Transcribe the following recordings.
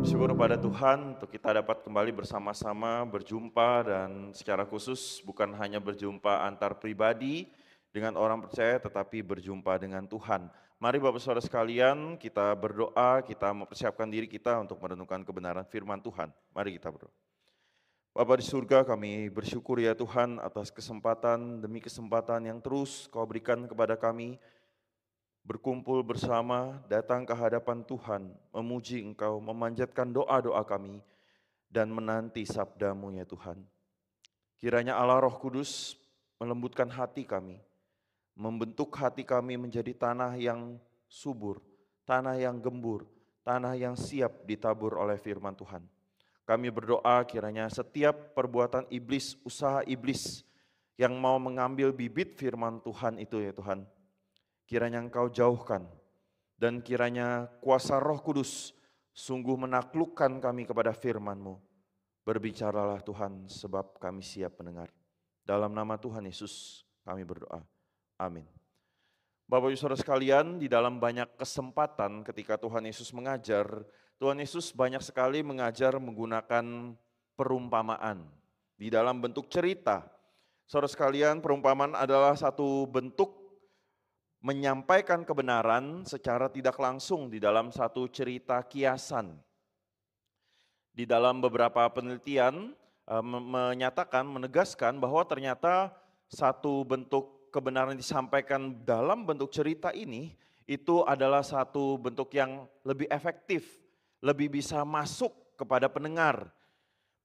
Syukur pada Tuhan untuk kita dapat kembali bersama-sama berjumpa dan secara khusus bukan hanya berjumpa antar pribadi dengan orang percaya tetapi berjumpa dengan Tuhan. Mari Bapak Saudara sekalian kita berdoa, kita mempersiapkan diri kita untuk merenungkan kebenaran firman Tuhan. Mari kita berdoa. Bapa di surga, kami bersyukur ya Tuhan atas kesempatan demi kesempatan yang terus Kau berikan kepada kami berkumpul bersama, datang ke hadapan Tuhan, memuji Engkau, memanjatkan doa-doa kami, dan menanti sabda-Mu ya Tuhan. Kiranya Allah Roh Kudus melembutkan hati kami, membentuk hati kami menjadi tanah yang subur, tanah yang gembur, tanah yang siap ditabur oleh firman Tuhan. Kami berdoa kiranya setiap perbuatan iblis, usaha iblis yang mau mengambil bibit firman Tuhan itu ya Tuhan, kiranya Engkau jauhkan dan kiranya kuasa Roh Kudus sungguh menaklukkan kami kepada firman-Mu. Berbicaralah Tuhan sebab kami siap mendengar. Dalam nama Tuhan Yesus kami berdoa. Amin. Bapak Ibu Saudara sekalian, di dalam banyak kesempatan ketika Tuhan Yesus mengajar, Tuhan Yesus banyak sekali mengajar menggunakan perumpamaan di dalam bentuk cerita. Saudara sekalian, perumpamaan adalah satu bentuk menyampaikan kebenaran secara tidak langsung di dalam satu cerita kiasan. Di dalam beberapa penelitian menyatakan, menegaskan bahwa ternyata satu bentuk kebenaran disampaikan dalam bentuk cerita ini itu adalah satu bentuk yang lebih efektif, lebih bisa masuk kepada pendengar.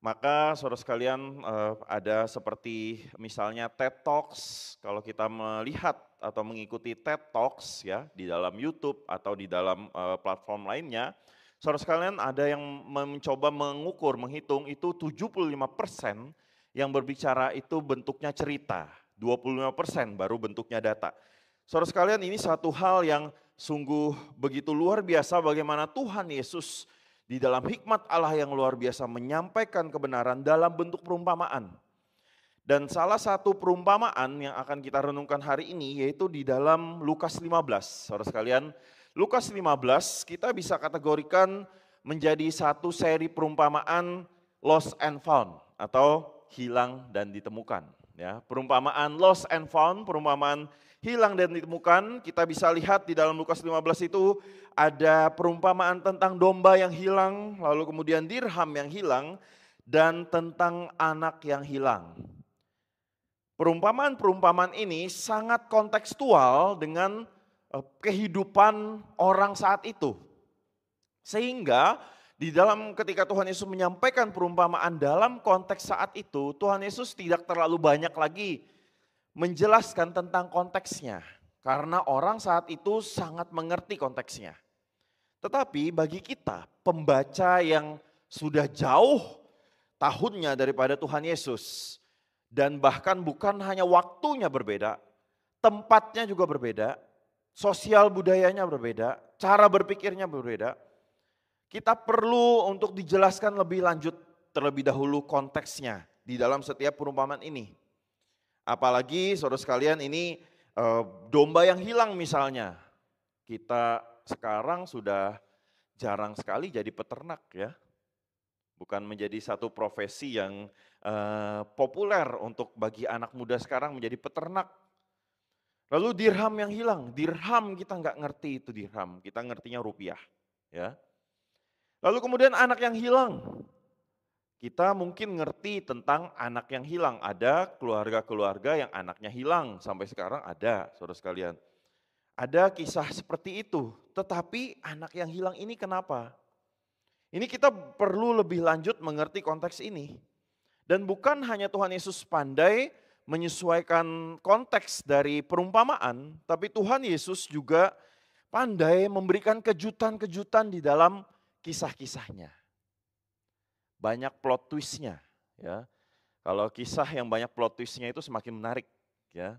Maka saudara sekalian ada seperti misalnya TED Talks, kalau kita melihat atau mengikuti TED Talks ya di dalam YouTube atau di dalam platform lainnya, saudara sekalian ada yang mencoba mengukur, menghitung itu 75% yang berbicara itu bentuknya cerita, 25% baru bentuknya data. Saudara sekalian ini satu hal yang sungguh begitu luar biasa bagaimana Tuhan Yesus di dalam hikmat Allah yang luar biasa menyampaikan kebenaran dalam bentuk perumpamaan. Dan salah satu perumpamaan yang akan kita renungkan hari ini yaitu di dalam Lukas 15. Saudara sekalian, Lukas 15 kita bisa kategorikan menjadi satu seri perumpamaan lost and found atau hilang dan ditemukan. Ya, perumpamaan lost and found, perumpamaan hilang dan ditemukan, kita bisa lihat di dalam Lukas 15 itu ada perumpamaan tentang domba yang hilang, lalu kemudian dirham yang hilang, dan tentang anak yang hilang. Perumpamaan-perumpamaan ini sangat kontekstual dengan kehidupan orang saat itu. Sehingga di dalam ketika Tuhan Yesus menyampaikan perumpamaan dalam konteks saat itu, Tuhan Yesus tidak terlalu banyak lagi menjelaskan tentang konteksnya. Karena orang saat itu sangat mengerti konteksnya. Tetapi bagi kita, pembaca yang sudah jauh tahunnya daripada Tuhan Yesus, dan bahkan bukan hanya waktunya berbeda, tempatnya juga berbeda, sosial budayanya berbeda, cara berpikirnya berbeda, kita perlu untuk dijelaskan lebih lanjut terlebih dahulu konteksnya di dalam setiap perumpamaan ini. Apalagi saudara sekalian ini domba yang hilang misalnya. Kita sekarang sudah jarang sekali jadi peternak ya. Bukan menjadi satu profesi yang populer untuk bagi anak muda sekarang menjadi peternak. Lalu dirham yang hilang, dirham kita nggak ngerti itu dirham, kita ngertinya rupiah. Ya. Lalu kemudian anak yang hilang, kita mungkin ngerti tentang anak yang hilang. Ada keluarga-keluarga yang anaknya hilang, sampai sekarang ada saudara sekalian. Ada kisah seperti itu, tetapi anak yang hilang ini kenapa? Ini kita perlu lebih lanjut mengerti konteks ini. Dan bukan hanya Tuhan Yesus pandai menyesuaikan konteks dari perumpamaan, tapi Tuhan Yesus juga pandai memberikan kejutan-kejutan di dalam kisah-kisahnya. Banyak plot twistnya. Ya. Kalau kisah yang banyak plot twistnya itu semakin menarik. Ya.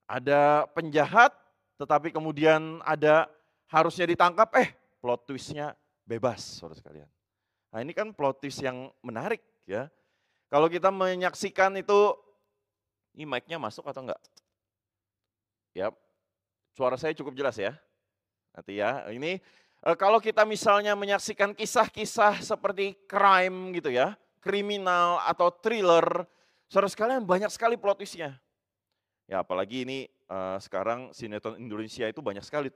Ada penjahat, tetapi kemudian ada harusnya ditangkap, plot twistnya bebas, saudara sekalian. Nah ini kan plot twist yang menarik ya. Kalau kita menyaksikan itu, ini mic-nya masuk atau enggak? Ya, suara saya cukup jelas ya? Nanti ya, ini kalau kita misalnya menyaksikan kisah-kisah seperti crime gitu ya, kriminal atau thriller, saudara sekalian banyak sekali plot twist-nya. Ya apalagi ini sekarang sinetron Indonesia itu banyak sekali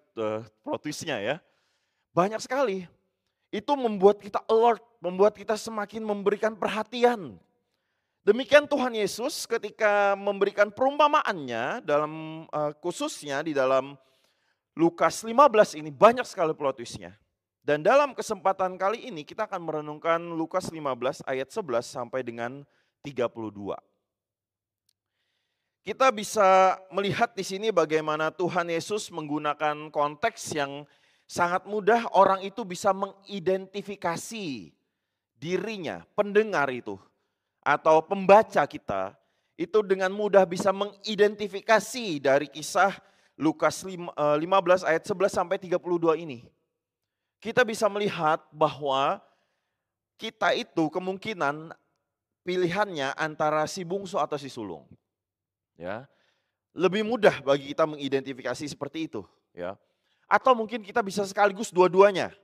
plot twist-nya ya. Banyak sekali. Itu membuat kita alert, membuat kita semakin memberikan perhatian. Demikian Tuhan Yesus ketika memberikan perumpamaannya dalam khususnya di dalam Lukas 15 ini banyak sekali plot twist-nya. Dan dalam kesempatan kali ini kita akan merenungkan Lukas 15 ayat 11 sampai dengan 32. Kita bisa melihat di sini bagaimana Tuhan Yesus menggunakan konteks yang sangat mudah orang itu bisa mengidentifikasi dirinya, pendengar itu atau pembaca kita itu dengan mudah bisa mengidentifikasi dari kisah Lukas 15 ayat 11 sampai 32 ini. Kita bisa melihat bahwa kita itu kemungkinan pilihannya antara si bungsu atau si sulung. Ya, lebih mudah bagi kita mengidentifikasi seperti itu, ya. Atau mungkin kita bisa sekaligus dua-duanya.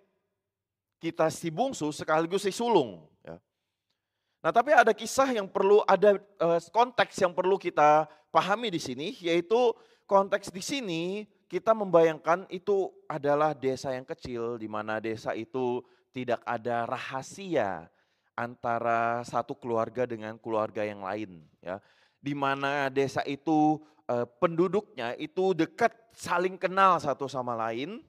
Kita si bungsu sekaligus si sulung, ya. Nah, tapi ada kisah yang perlu ada konteks yang perlu kita pahami di sini, yaitu konteks di sini kita membayangkan itu adalah desa yang kecil di mana desa itu tidak ada rahasia antara satu keluarga dengan keluarga yang lain, ya. Di mana desa itu penduduknya itu dekat saling kenal satu sama lain.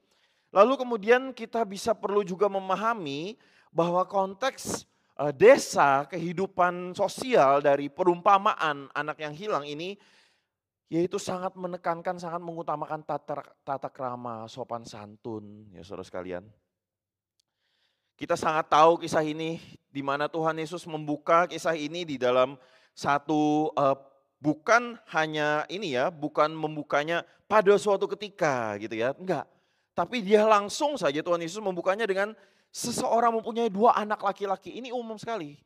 Lalu kemudian kita bisa perlu juga memahami bahwa konteks desa, kehidupan sosial dari perumpamaan anak yang hilang ini yaitu sangat menekankan, sangat mengutamakan tata krama, sopan santun, ya saudara sekalian. Kita sangat tahu kisah ini di mana Tuhan Yesus membuka kisah ini di dalam satu bukan hanya ini ya, bukan membukanya pada suatu ketika gitu ya, enggak. Tapi dia langsung saja Tuhan Yesus membukanya dengan seseorang mempunyai 2 anak laki-laki. Ini umum sekali.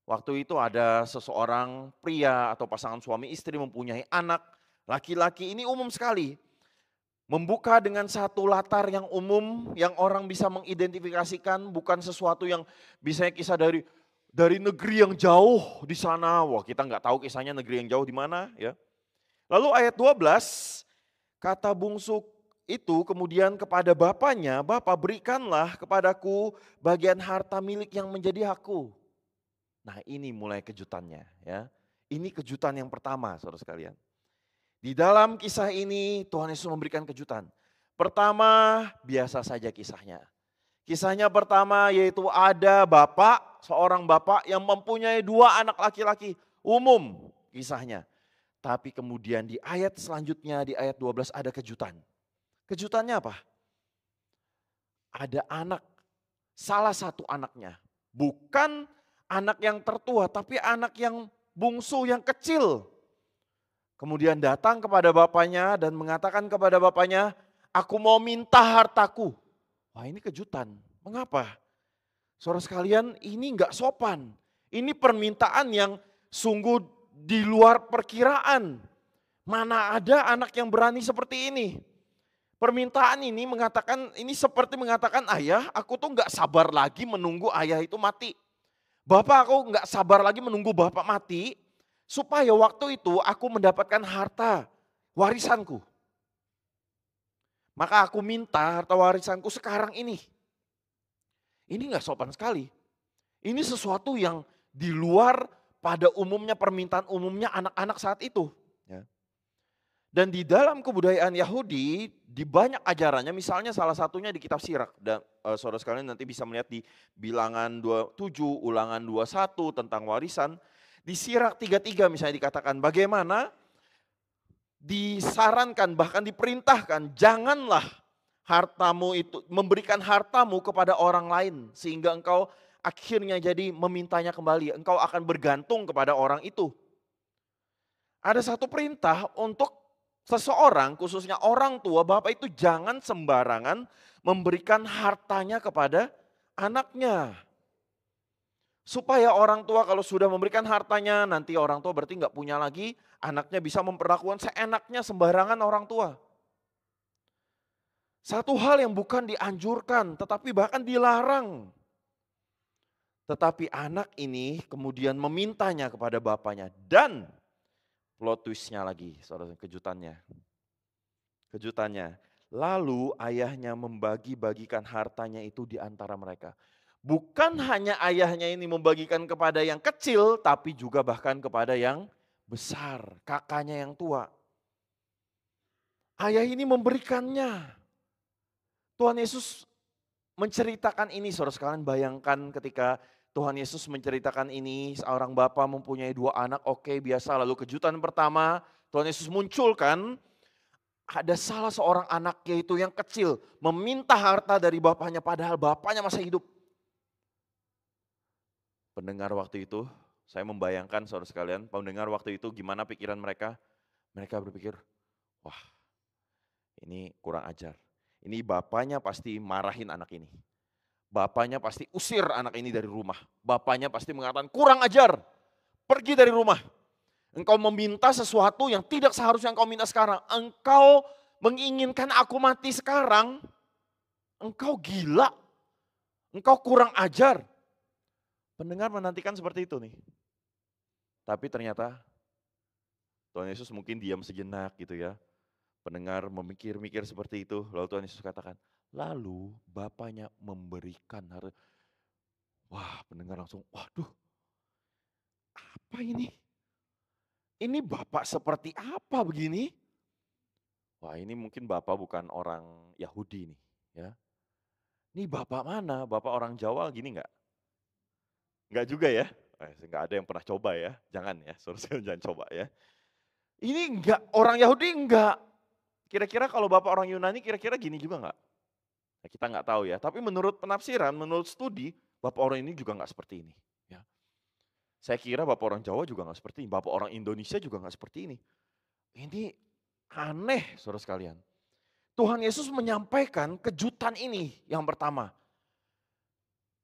Waktu itu ada seseorang pria atau pasangan suami istri mempunyai anak laki-laki, ini umum sekali. Membuka dengan satu latar yang umum yang orang bisa mengidentifikasikan, bukan sesuatu yang bisa kisah dari negeri yang jauh di sana. Wah, kita nggak tahu kisahnya negeri yang jauh di mana ya. Lalu ayat 12, kata bungsu itu kemudian kepada bapaknya, "Bapak, berikanlah kepadaku bagian harta milik yang menjadi hakku." Nah, ini mulai kejutannya ya. Ini kejutan yang pertama, saudara sekalian. Di dalam kisah ini Tuhan Yesus memberikan kejutan. Pertama, biasa saja kisahnya. Kisahnya pertama yaitu ada seorang bapak yang mempunyai 2 anak laki-laki. Umum kisahnya. Tapi kemudian di ayat selanjutnya, di ayat 12 ada kejutan. Kejutannya apa? Ada anak, salah satu anaknya. Bukan anak yang tertua, tapi anak yang bungsu, yang kecil. Kemudian datang kepada bapaknya dan mengatakan kepada bapaknya, "Aku mau minta hartaku." Wah, ini kejutan. Mengapa? Saudara sekalian, ini enggak sopan. Ini permintaan yang sungguh di luar perkiraan. Mana ada anak yang berani seperti ini? Permintaan ini seperti mengatakan, "Ayah, aku tuh enggak sabar lagi menunggu ayah itu mati. Bapak, aku enggak sabar lagi menunggu bapak mati. Supaya waktu itu aku mendapatkan harta warisanku. Maka aku minta harta warisanku sekarang ini." Ini enggak sopan sekali. Ini sesuatu yang di luar pada umumnya permintaan umumnya anak-anak saat itu. Ya. Dan di dalam kebudayaan Yahudi, di banyak ajarannya, misalnya salah satunya di kitab Sirak. Dan saudara sekalian nanti bisa melihat di bilangan 27, ulangan 21 tentang warisan. Di Sirak 33 misalnya dikatakan bagaimana disarankan bahkan diperintahkan janganlah hartamu itu memberikan hartamu kepada orang lain sehingga engkau akhirnya jadi memintanya kembali. Engkau akan bergantung kepada orang itu. Ada satu perintah untuk seseorang khususnya orang tua, bapak itu jangan sembarangan memberikan hartanya kepada anaknya. Supaya orang tua kalau sudah memberikan hartanya, nanti orang tua berarti nggak punya lagi, anaknya bisa memperlakukan seenaknya sembarangan orang tua. Satu hal yang bukan dianjurkan, tetapi bahkan dilarang. Tetapi anak ini kemudian memintanya kepada bapaknya. Dan plot twistnya lagi, saudara, kejutannya. Kejutannya, lalu ayahnya membagi-bagikan hartanya itu di antara mereka. Bukan hanya ayahnya ini membagikan kepada yang kecil, tapi juga bahkan kepada yang besar, kakaknya yang tua. Ayah ini memberikannya. Tuhan Yesus menceritakan ini, saudara sekalian, bayangkan ketika Tuhan Yesus menceritakan ini, seorang bapa mempunyai 2 anak, oke biasa, lalu kejutan pertama Tuhan Yesus munculkan, ada salah seorang anak yaitu yang kecil meminta harta dari bapaknya padahal bapaknya masih hidup. Pendengar waktu itu, saya membayangkan saudara sekalian, pendengar waktu itu gimana pikiran mereka? Mereka berpikir, wah ini kurang ajar. Ini bapaknya pasti marahin anak ini. Bapaknya pasti usir anak ini dari rumah. Bapaknya pasti mengatakan kurang ajar, pergi dari rumah. Engkau meminta sesuatu yang tidak seharusnya engkau minta sekarang. Engkau menginginkan aku mati sekarang, engkau gila. Engkau kurang ajar. Pendengar menantikan seperti itu nih. Tapi ternyata Tuhan Yesus mungkin diam sejenak gitu ya. Pendengar memikir-mikir seperti itu. Lalu Tuhan Yesus katakan, lalu bapaknya memberikan harta. Wah, pendengar langsung, waduh, apa ini? Ini bapak seperti apa begini? Wah, ini mungkin bapak bukan orang Yahudi nih, ya. Ini bapak mana? Bapak orang Jawa gini enggak? Enggak juga ya? Enggak ada yang pernah coba ya. Jangan ya, suruh jangan coba ya. Ini enggak, orang Yahudi enggak. Kira-kira kalau bapak orang Yunani kira-kira gini juga enggak? Nah, kita enggak tahu ya. Tapi menurut penafsiran, menurut studi, bapak orang ini juga enggak seperti ini. Ya. Saya kira bapak orang Jawa juga enggak seperti ini. Bapak orang Indonesia juga enggak seperti ini. Ini aneh, saudara sekalian. Tuhan Yesus menyampaikan kejutan ini yang pertama.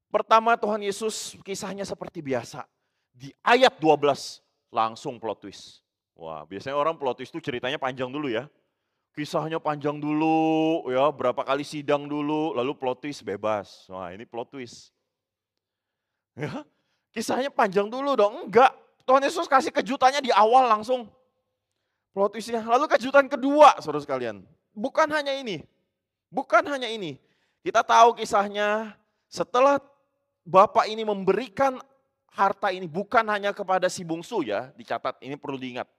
Pertama Tuhan Yesus kisahnya seperti biasa. Di ayat 12 langsung plot twist. Wah, biasanya orang plot twist itu ceritanya panjang dulu ya. Kisahnya panjang dulu ya, berapa kali sidang dulu, lalu plot twist bebas. Wah, ini plot twist. Ya, kisahnya panjang dulu dong, enggak. Tuhan Yesus kasih kejutannya di awal langsung. Plot twistnya. Lalu kejutan kedua, saudara sekalian. Bukan hanya ini. Bukan hanya ini. Kita tahu kisahnya setelah bapak ini memberikan harta ini bukan hanya kepada si bungsu ya, dicatat ini perlu diingat.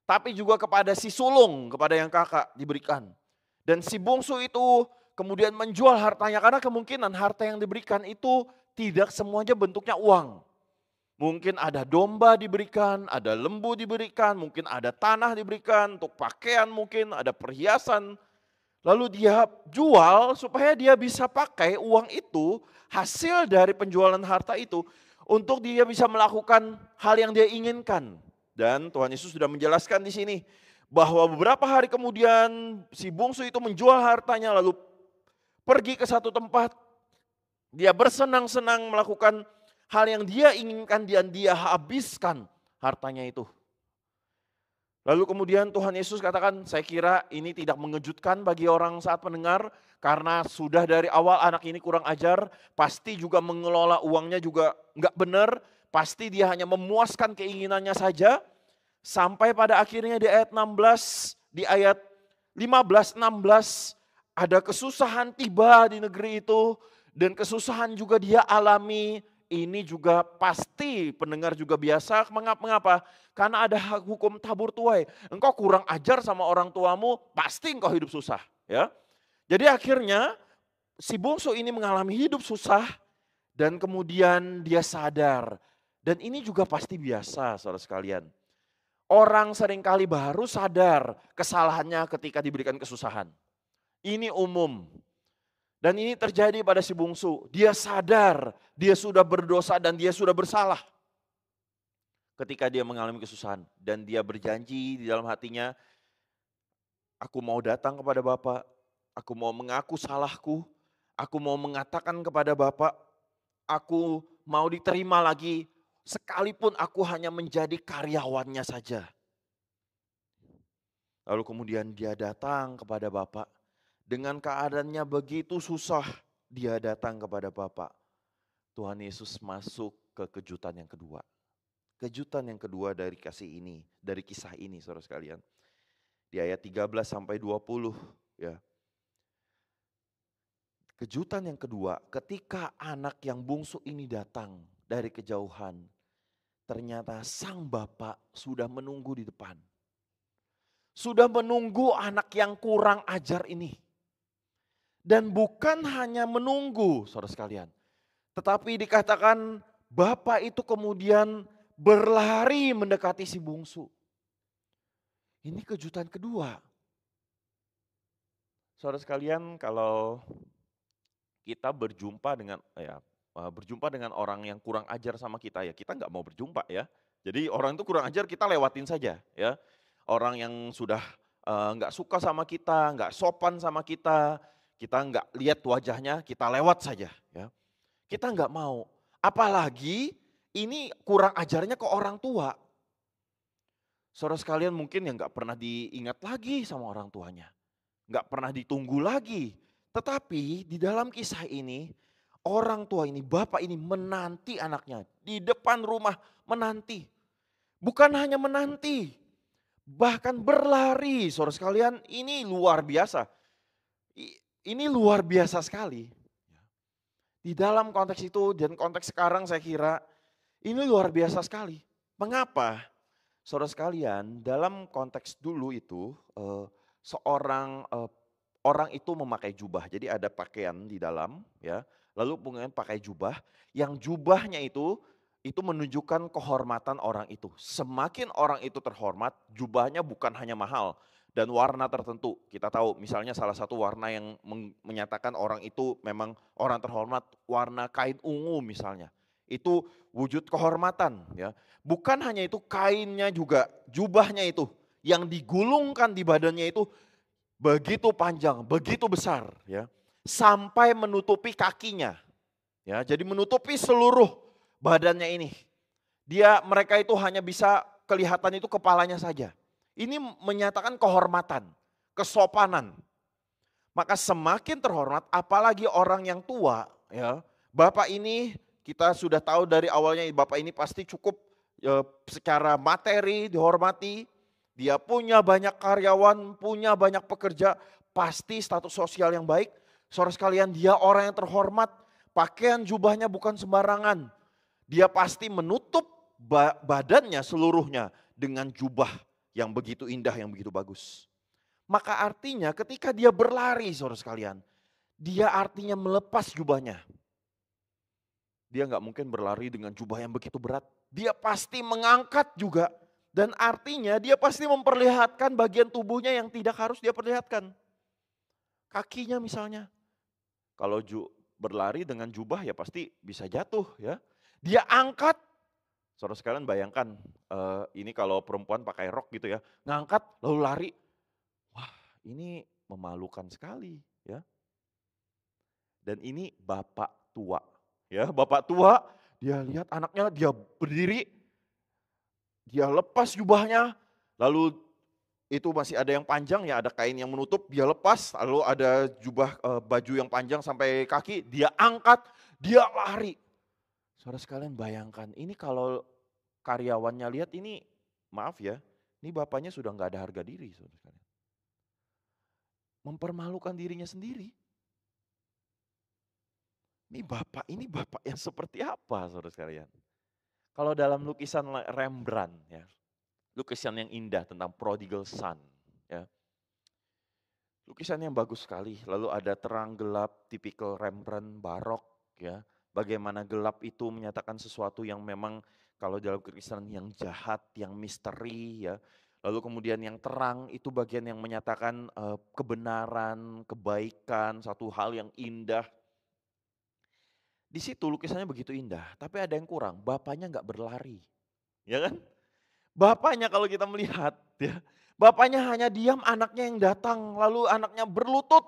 Tapi juga kepada si sulung, kepada yang kakak diberikan. Dan si bungsu itu kemudian menjual hartanya karena kemungkinan harta yang diberikan itu tidak semuanya bentuknya uang. Mungkin ada domba diberikan, ada lembu diberikan, mungkin ada tanah diberikan, untuk pakaian mungkin, ada perhiasan. Lalu dia jual supaya dia bisa pakai uang itu, hasil dari penjualan harta itu, untuk dia bisa melakukan hal yang dia inginkan. Dan Tuhan Yesus sudah menjelaskan di sini, bahwa beberapa hari kemudian si bungsu itu menjual hartanya lalu pergi ke satu tempat. Dia bersenang-senang melakukan hal yang dia inginkan dan dia habiskan hartanya itu. Lalu kemudian Tuhan Yesus katakan, saya kira ini tidak mengejutkan bagi orang saat mendengar, karena sudah dari awal anak ini kurang ajar, pasti juga mengelola uangnya juga enggak benar, pasti dia hanya memuaskan keinginannya saja, sampai pada akhirnya di ayat 16, di ayat 15, 16, ada kesusahan tiba di negeri itu, dan kesusahan juga dia alami. Ini juga pasti pendengar juga biasa. Mengapa? Karena ada hukum tabur tuai. Engkau kurang ajar sama orang tuamu, pasti engkau hidup susah. Ya. Jadi akhirnya si bungsu ini mengalami hidup susah dan kemudian dia sadar. Dan ini juga pasti biasa, saudara sekalian. Orang seringkali baru sadar kesalahannya ketika diberikan kesusahan. Ini umum. Dan ini terjadi pada si bungsu. Dia sadar, dia sudah berdosa dan dia sudah bersalah. Ketika dia mengalami kesusahan. Dan dia berjanji di dalam hatinya, aku mau datang kepada Bapak, aku mau mengaku salahku, aku mau mengatakan kepada Bapak, aku mau diterima lagi, sekalipun aku hanya menjadi karyawannya saja. Lalu kemudian dia datang kepada Bapak. Dengan keadaannya begitu susah, dia datang kepada Bapak. Tuhan Yesus masuk ke kejutan yang kedua. Kejutan yang kedua dari dari kisah ini saudara sekalian. Di ayat 13 sampai 20 ya. Kejutan yang kedua, ketika anak yang bungsu ini datang dari kejauhan, ternyata sang bapak sudah menunggu di depan. Sudah menunggu anak yang kurang ajar ini. Dan bukan hanya menunggu, saudara sekalian. Tetapi dikatakan bapak itu kemudian berlari mendekati si bungsu. Ini kejutan kedua. Saudara sekalian, kalau kita berjumpa dengan orang yang kurang ajar sama kita ya, kita nggak mau berjumpa ya. Jadi orang itu kurang ajar kita lewatin saja ya. Orang yang sudah nggak suka sama kita, nggak sopan sama kita nggak lihat wajahnya, kita lewat saja ya. Kita nggak mau. Apalagi ini kurang ajarnya ke orang tua. Saudara sekalian mungkin yang nggak pernah diingat lagi sama orang tuanya. Nggak pernah ditunggu lagi. Tetapi di dalam kisah ini, orang tua ini, bapak ini menanti anaknya. Di depan rumah menanti. Bukan hanya menanti, bahkan berlari. Saudara sekalian, ini luar biasa. Ini luar biasa sekali. Di dalam konteks itu dan konteks sekarang saya kira ini luar biasa sekali. Mengapa? Saudara sekalian, dalam konteks dulu itu seorang orang itu memakai jubah. Jadi ada pakaian di dalam ya. Lalu kemudian pakai jubah. Yang jubahnya itu menunjukkan kehormatan orang itu. Semakin orang itu terhormat, jubahnya bukan hanya mahal dan warna tertentu. Kita tahu misalnya salah satu warna yang menyatakan orang itu memang orang terhormat, warna kain ungu misalnya. Itu wujud kehormatan ya. Bukan hanya itu, kainnya juga, jubahnya itu yang digulungkan di badannya itu begitu panjang, begitu besar ya. Sampai menutupi kakinya. Ya, jadi menutupi seluruh badannya ini. Mereka itu hanya bisa kelihatan itu kepalanya saja. Ini menyatakan kehormatan, kesopanan. Maka semakin terhormat, apalagi orang yang tua ya. Bapak ini kita sudah tahu dari awalnya bapak ini pasti cukup secara materi dihormati, dia punya banyak karyawan, punya banyak pekerja, pasti status sosial yang baik. Saudara sekalian, dia orang yang terhormat, pakaian jubahnya bukan sembarangan. Dia pasti menutup badannya seluruhnya dengan jubah yang begitu indah, yang begitu bagus. Maka artinya ketika dia berlari saudara sekalian, dia artinya melepas jubahnya. Dia nggak mungkin berlari dengan jubah yang begitu berat. Dia pasti mengangkat juga. Dan artinya dia pasti memperlihatkan bagian tubuhnya yang tidak harus dia perlihatkan. Kakinya misalnya. Kalau berlari dengan jubah ya pasti bisa jatuh ya. Dia angkat. Saudara sekalian bayangkan ini kalau perempuan pakai rok gitu ya. Ngangkat lalu lari. Wah ini memalukan sekali ya. Dan ini bapak tua. Ya, bapak tua, dia lihat anaknya, dia berdiri, dia lepas jubahnya, lalu itu masih ada yang panjang ya, ada kain yang menutup, dia lepas, lalu ada jubah baju yang panjang sampai kaki, dia angkat, dia lari. Saudara sekalian bayangkan, ini kalau karyawannya lihat ini, maaf ya, ini bapaknya sudah nggak ada harga diri, saudara sekalian. Mempermalukan dirinya sendiri. Ini bapak yang seperti apa saudara sekalian? Kalau dalam lukisan Rembrandt ya, lukisan yang indah tentang prodigal son ya. Lukisan yang bagus sekali, lalu ada terang gelap tipikal Rembrandt barok ya. Bagaimana gelap itu menyatakan sesuatu yang memang kalau dalam lukisan yang jahat, yang misteri ya. Lalu kemudian yang terang itu bagian yang menyatakan kebenaran, kebaikan, satu hal yang indah. Di situ lukisannya begitu indah, tapi ada yang kurang, bapaknya nggak berlari. Ya kan? Bapaknya kalau kita melihat ya, bapaknya hanya diam, anaknya yang datang, lalu anaknya berlutut.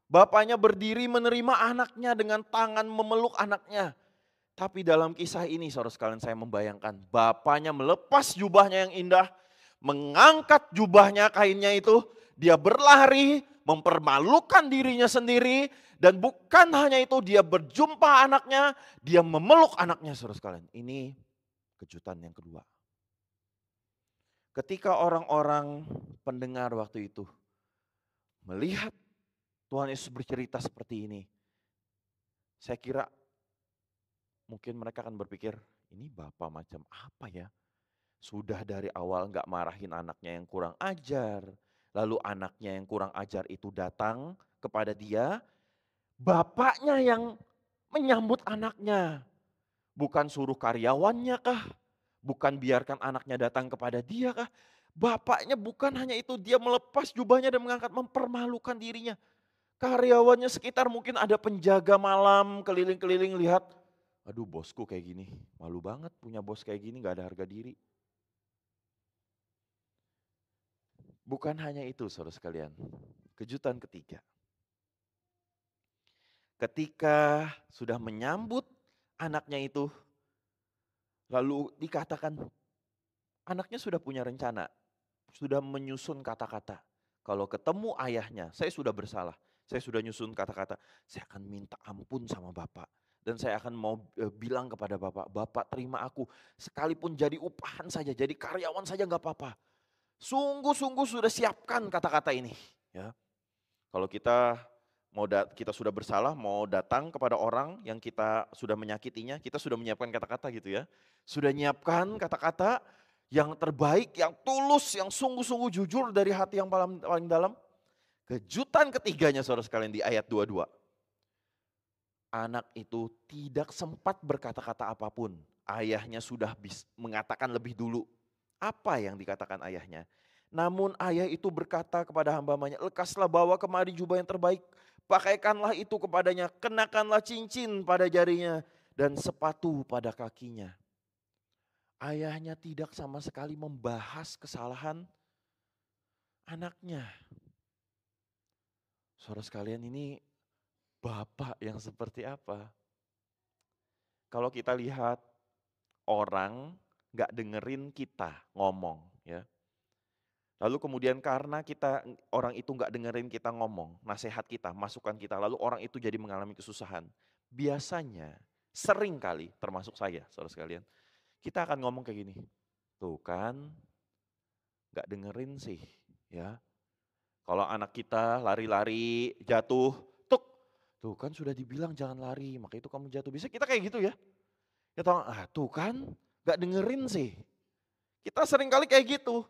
Bapaknya berdiri menerima anaknya dengan tangan memeluk anaknya. Tapi dalam kisah ini saudara sekalian saya membayangkan bapaknya melepas jubahnya yang indah, mengangkat jubahnya kainnya itu, dia berlari, mempermalukan dirinya sendiri, dan bukan hanya itu dia berjumpa anaknya, dia memeluk anaknya saudara sekalian. Ini kejutan yang kedua. Ketika orang-orang pendengar waktu itu melihat Tuhan Yesus bercerita seperti ini, saya kira mungkin mereka akan berpikir, ini bapak macam apa ya? Sudah dari awal nggak marahin anaknya yang kurang ajar, lalu anaknya yang kurang ajar itu datang kepada dia, bapaknya yang menyambut anaknya. Bukan suruh karyawannya kah? Bukan biarkan anaknya datang kepada dia kah? Bapaknya bukan hanya itu, dia melepas jubahnya dan mengangkat, mempermalukan dirinya. Karyawannya sekitar mungkin ada penjaga malam keliling-keliling lihat, aduh bosku kayak gini, malu banget punya bos kayak gini, gak ada harga diri. Bukan hanya itu saudara sekalian, kejutan ketiga. Ketika sudah menyambut anaknya itu, lalu dikatakan anaknya sudah punya rencana, sudah menyusun kata-kata. Kalau ketemu ayahnya, saya sudah bersalah, saya sudah nyusun kata-kata, saya akan minta ampun sama bapak. Dan saya akan mau bilang kepada bapak, bapak terima aku, sekalipun jadi upahan saja, jadi karyawan saja gak apa-apa. Sungguh-sungguh sudah siapkan kata-kata ini. Ya, kalau kita sudah bersalah, mau datang kepada orang yang kita sudah menyakitinya, kita sudah menyiapkan kata-kata gitu ya. Sudah nyiapkan kata-kata yang terbaik, yang tulus, yang sungguh-sungguh jujur dari hati yang paling dalam. Kejutan ketiganya saudara sekalian di ayat 22. Anak itu tidak sempat berkata-kata apapun. Ayahnya sudah mengatakan lebih dulu. Apa yang dikatakan ayahnya? Namun ayah itu berkata kepada hamba-hambanya, lekaslah bawa kemari jubah yang terbaik, pakaikanlah itu kepadanya, kenakanlah cincin pada jarinya dan sepatu pada kakinya. Ayahnya tidak sama sekali membahas kesalahan anaknya. Saudara sekalian, ini bapak yang seperti apa? Kalau kita lihat orang gak dengerin kita ngomong ya. Lalu kemudian karena orang itu gak dengerin kita ngomong, nasihat kita, masukan kita, lalu orang itu jadi mengalami kesusahan. Biasanya, sering kali, termasuk saya saudara sekalian, kita akan ngomong kayak gini, tuh kan gak dengerin sih ya. Kalau anak kita lari-lari jatuh, tuh kan sudah dibilang jangan lari, maka itu kamu jatuh. Bisa kita kayak gitu ya. Kita tuh kan gak dengerin sih. Kita sering kali kayak gitu.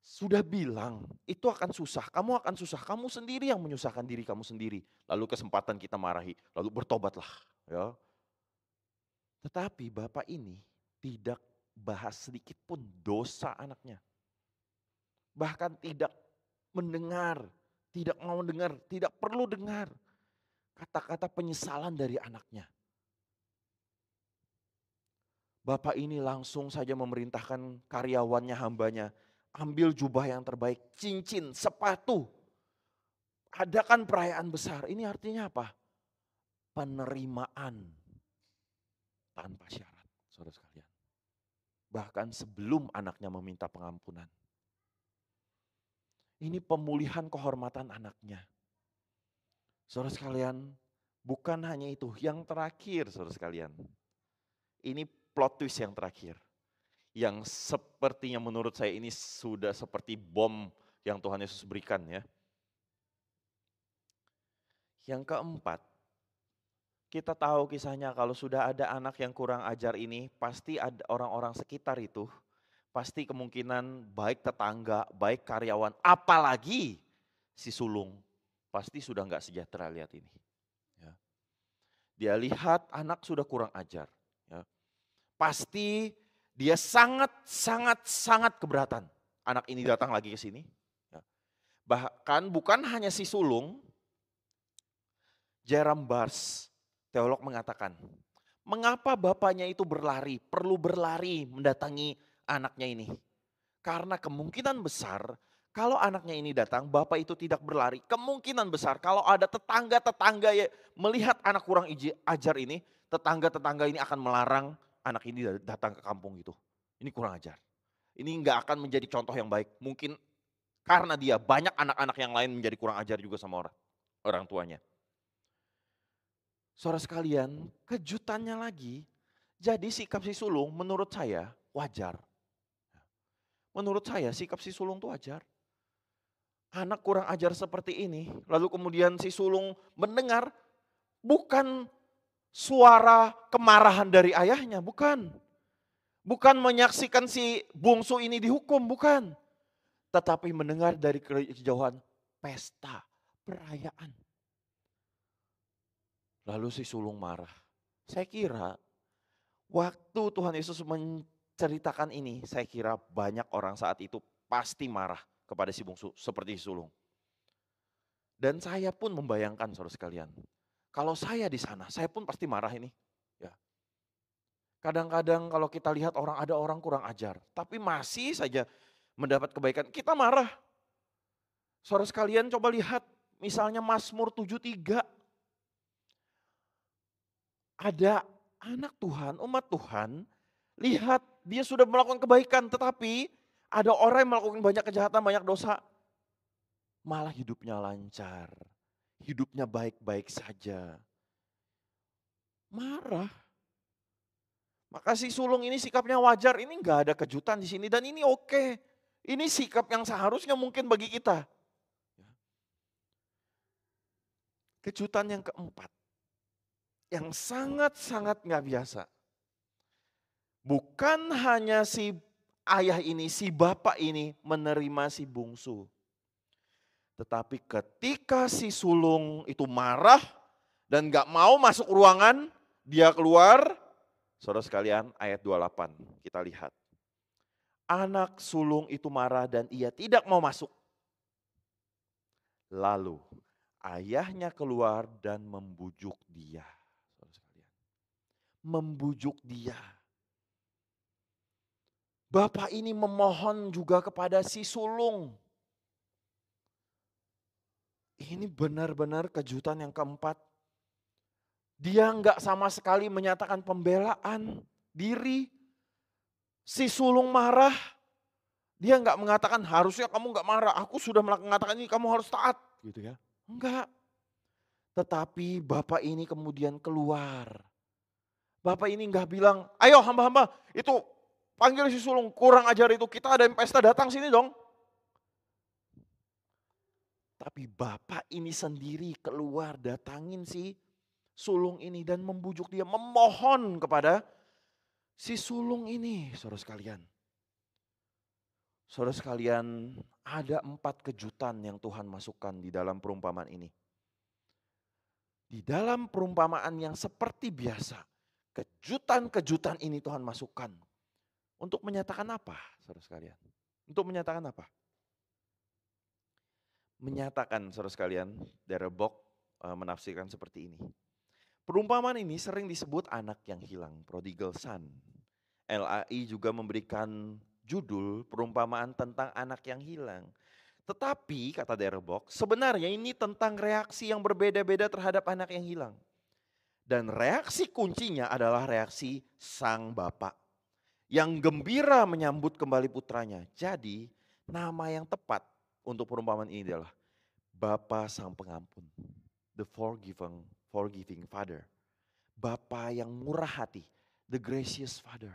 Sudah bilang itu akan susah, kamu akan susah, kamu sendiri yang menyusahkan diri kamu sendiri. Lalu kesempatan kita marahi, lalu bertobatlah ya. Tetapi bapak ini tidak bahas sedikit pun dosa anaknya. Bahkan tidak mendengar, tidak mau dengar, tidak perlu dengar kata-kata penyesalan dari anaknya. Bapak ini langsung saja memerintahkan karyawannya, hambanya, ambil jubah yang terbaik, cincin, sepatu. Adakan perayaan besar. Ini artinya apa? Penerimaan tanpa syarat, saudara sekalian. Bahkan sebelum anaknya meminta pengampunan. Ini pemulihan kehormatan anaknya. Saudara sekalian, bukan hanya itu, yang terakhir saudara sekalian. Ini plot twist yang terakhir. Yang sepertinya menurut saya ini sudah seperti bom yang Tuhan Yesus berikan ya. Yang keempat, kita tahu kisahnya kalau sudah ada anak yang kurang ajar ini, pasti ada orang-orang sekitar itu, pasti kemungkinan baik tetangga, baik karyawan, apalagi si sulung, pasti sudah nggak sejahtera lihat ini. Ya. Dia lihat anak sudah kurang ajar, ya. Pasti dia sangat keberatan anak ini datang lagi ke sini. Ya. Bahkan bukan hanya si sulung, Jerome Bars, teolog mengatakan, mengapa bapaknya itu perlu berlari mendatangi anaknya ini? Karena kemungkinan besar kalau anaknya ini datang, bapak itu tidak berlari. Kemungkinan besar kalau ada tetangga-tetangga yang melihat anak kurang ajar ini, tetangga-tetangga ini akan melarang anak ini datang ke kampung itu. Ini kurang ajar. Ini nggak akan menjadi contoh yang baik. Mungkin karena dia banyak anak-anak yang lain menjadi kurang ajar juga sama orang tuanya. Saudara sekalian, kejutannya lagi, jadi sikap si sulung menurut saya wajar. Menurut saya sikap si sulung itu wajar. Anak kurang ajar seperti ini, lalu kemudian si sulung mendengar bukan suara kemarahan dari ayahnya, bukan. Bukan menyaksikan si bungsu ini dihukum, bukan. Tetapi mendengar dari kejauhan pesta, perayaan. Lalu si sulung marah. Saya kira waktu Tuhan Yesus menceritakan ini, saya kira banyak orang saat itu pasti marah kepada si bungsu seperti si sulung. Dan saya pun membayangkan saudara sekalian, kalau saya di sana, saya pun pasti marah ini. Ya. Kadang-kadang kalau kita lihat ada orang kurang ajar, tapi masih saja mendapat kebaikan, kita marah. Saudara sekalian coba lihat misalnya Mazmur 73. Ada anak Tuhan, umat Tuhan, lihat dia sudah melakukan kebaikan, tetapi ada orang yang melakukan banyak kejahatan, banyak dosa, malah hidupnya lancar, hidupnya baik-baik saja. Marah. Maka si sulung ini sikapnya wajar, ini nggak ada kejutan di sini dan ini oke. Ini sikap yang seharusnya mungkin bagi kita. Kejutan yang keempat, yang sangat-sangat nggak biasa. Bukan hanya si ayah ini, si bapak ini menerima si bungsu. Tetapi ketika si sulung itu marah dan gak mau masuk ruangan, dia keluar. Saudara sekalian, ayat 28 kita lihat. Anak sulung itu marah dan ia tidak mau masuk. Lalu ayahnya keluar dan membujuk dia. Saudara sekalian, membujuk dia. Bapak ini memohon juga kepada si sulung. Ini benar-benar kejutan yang keempat. Dia enggak sama sekali menyatakan pembelaan diri. Si sulung marah. Dia enggak mengatakan harusnya kamu enggak marah. Aku sudah mengatakan ini kamu harus taat. Gitu ya. Enggak. Tetapi bapak ini kemudian keluar. Bapak ini enggak bilang, ayo hamba-hamba itu panggil si sulung kurang ajar itu. Kita ada pesta datang sini dong. Tapi bapak ini sendiri keluar datangin si sulung ini dan membujuk dia, memohon kepada si sulung ini, saudara sekalian. Saudara sekalian, ada 4 kejutan yang Tuhan masukkan di dalam perumpamaan ini. Di dalam perumpamaan yang seperti biasa, kejutan-kejutan ini Tuhan masukkan. Untuk menyatakan apa, saudara sekalian? Untuk menyatakan apa? Menyatakan, saudara sekalian, Darrell Bock menafsirkan seperti ini. Perumpamaan ini sering disebut anak yang hilang, prodigal son. LAI juga memberikan judul perumpamaan tentang anak yang hilang. Tetapi, kata Darrell Bock, sebenarnya ini tentang reaksi yang berbeda-beda terhadap anak yang hilang. Dan reaksi kuncinya adalah reaksi sang bapak yang gembira menyambut kembali putranya. Jadi, nama yang tepat untuk perumpamaan ini adalah Bapa Sang Pengampun. The forgiving Father. Bapa yang murah hati. The gracious Father.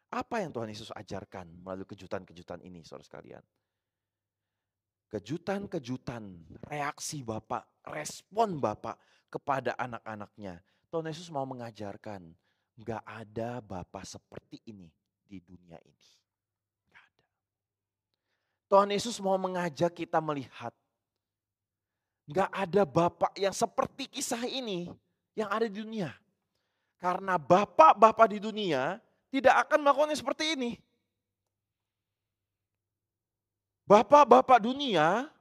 Apa yang Tuhan Yesus ajarkan melalui kejutan-kejutan ini, saudara sekalian? Kejutan-kejutan, reaksi Bapak, respon Bapak kepada anak-anaknya. Tuhan Yesus mau mengajarkan, gak ada Bapak seperti ini di dunia ini. Gak ada. Tuhan Yesus mau mengajak kita melihat, gak ada Bapak yang seperti kisah ini yang ada di dunia. Karena bapak-bapak di dunia tidak akan melakukan yang seperti ini. Bapak-bapak dunia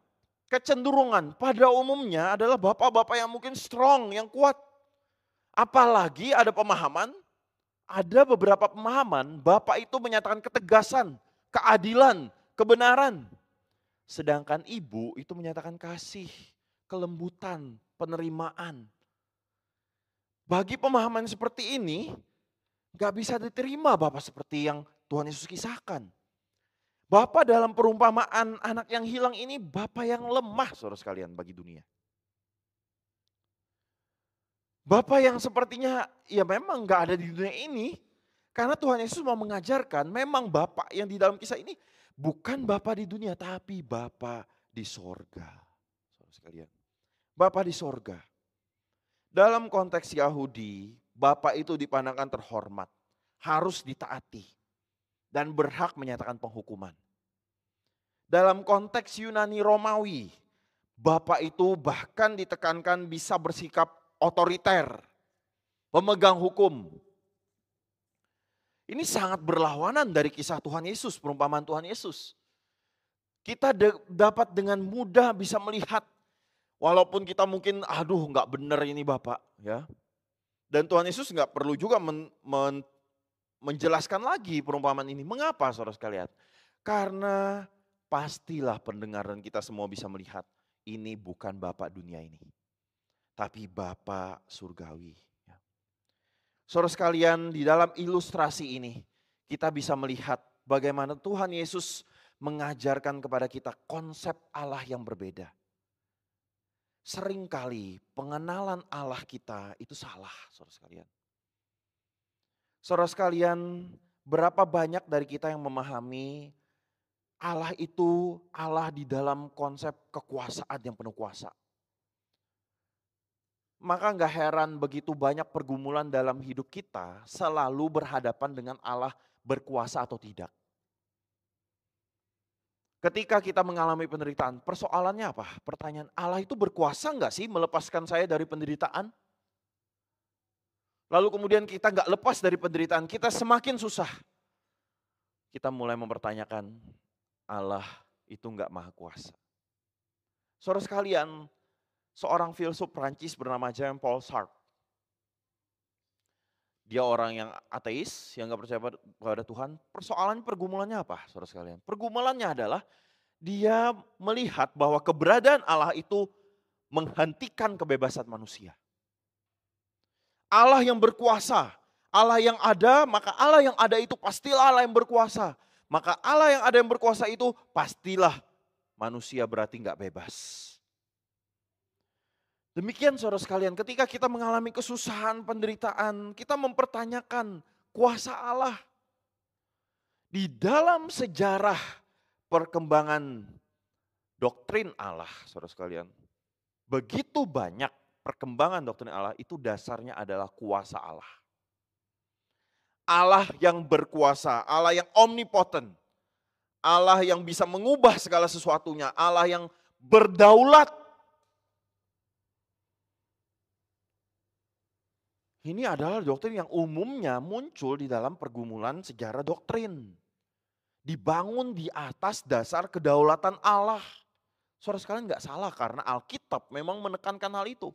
kecenderungan pada umumnya adalah bapak-bapak yang mungkin strong, yang kuat. Apalagi ada beberapa pemahaman, bapak itu menyatakan ketegasan, keadilan, kebenaran. Sedangkan ibu itu menyatakan kasih, kelembutan, penerimaan. Bagi pemahaman seperti ini, gak bisa diterima Bapa seperti yang Tuhan Yesus kisahkan. Bapa dalam perumpamaan anak yang hilang ini Bapa yang lemah saudara sekalian bagi dunia. Bapa yang sepertinya ya memang gak ada di dunia ini. Karena Tuhan Yesus mau mengajarkan memang Bapa yang di dalam kisah ini bukan Bapa di dunia tapi Bapa di sorga. Saudara sekalian. Bapa di sorga. Dalam konteks Yahudi, Bapa itu dipandangkan terhormat. Harus ditaati. Dan berhak menyatakan penghukuman. Dalam konteks Yunani Romawi, Bapa itu bahkan ditekankan bisa bersikap otoriter, pemegang hukum. Ini sangat berlawanan dari kisah Tuhan Yesus, perumpamaan Tuhan Yesus. Kita dapat dengan mudah bisa melihat, walaupun kita mungkin aduh nggak benar ini Bapak. Ya. Dan Tuhan Yesus nggak perlu juga menjelaskan lagi perumpamaan ini. Mengapa saudara sekalian? Karena pastilah pendengaran kita semua bisa melihat ini bukan Bapa dunia ini. Tapi Bapa surgawi. Saudara sekalian, di dalam ilustrasi ini kita bisa melihat bagaimana Tuhan Yesus mengajarkan kepada kita konsep Allah yang berbeda. Seringkali pengenalan Allah kita itu salah, saudara sekalian. Saudara sekalian, berapa banyak dari kita yang memahami Allah itu Allah di dalam konsep kekuasaan yang penuh kuasa. Maka gak heran begitu banyak pergumulan dalam hidup kita selalu berhadapan dengan Allah berkuasa atau tidak. Ketika kita mengalami penderitaan, persoalannya apa? Pertanyaan, Allah itu berkuasa gak sih melepaskan saya dari penderitaan? Lalu kemudian kita gak lepas dari penderitaan, kita semakin susah. Kita mulai mempertanyakan, Allah itu gak maha kuasa. Saudara sekalian, seorang filsuf Prancis bernama Jean-Paul Sartre. Dia orang yang ateis, yang gak percaya pada Tuhan. Persoalan pergumulannya apa saudara sekalian? Pergumulannya adalah dia melihat bahwa keberadaan Allah itu menghentikan kebebasan manusia. Allah yang berkuasa, Allah yang ada, maka Allah yang ada itu pastilah Allah yang berkuasa. Maka Allah yang ada yang berkuasa itu pastilah manusia berarti gak bebas. Demikian saudara sekalian, ketika kita mengalami kesusahan, penderitaan, kita mempertanyakan kuasa Allah. Di dalam sejarah perkembangan doktrin Allah, saudara sekalian, begitu banyak perkembangan doktrin Allah itu dasarnya adalah kuasa Allah. Allah yang berkuasa, Allah yang omnipoten, Allah yang bisa mengubah segala sesuatunya, Allah yang berdaulat. Ini adalah doktrin yang umumnya muncul di dalam pergumulan sejarah doktrin. Dibangun di atas dasar kedaulatan Allah. Saudara sekalian gak salah karena Alkitab memang menekankan hal itu.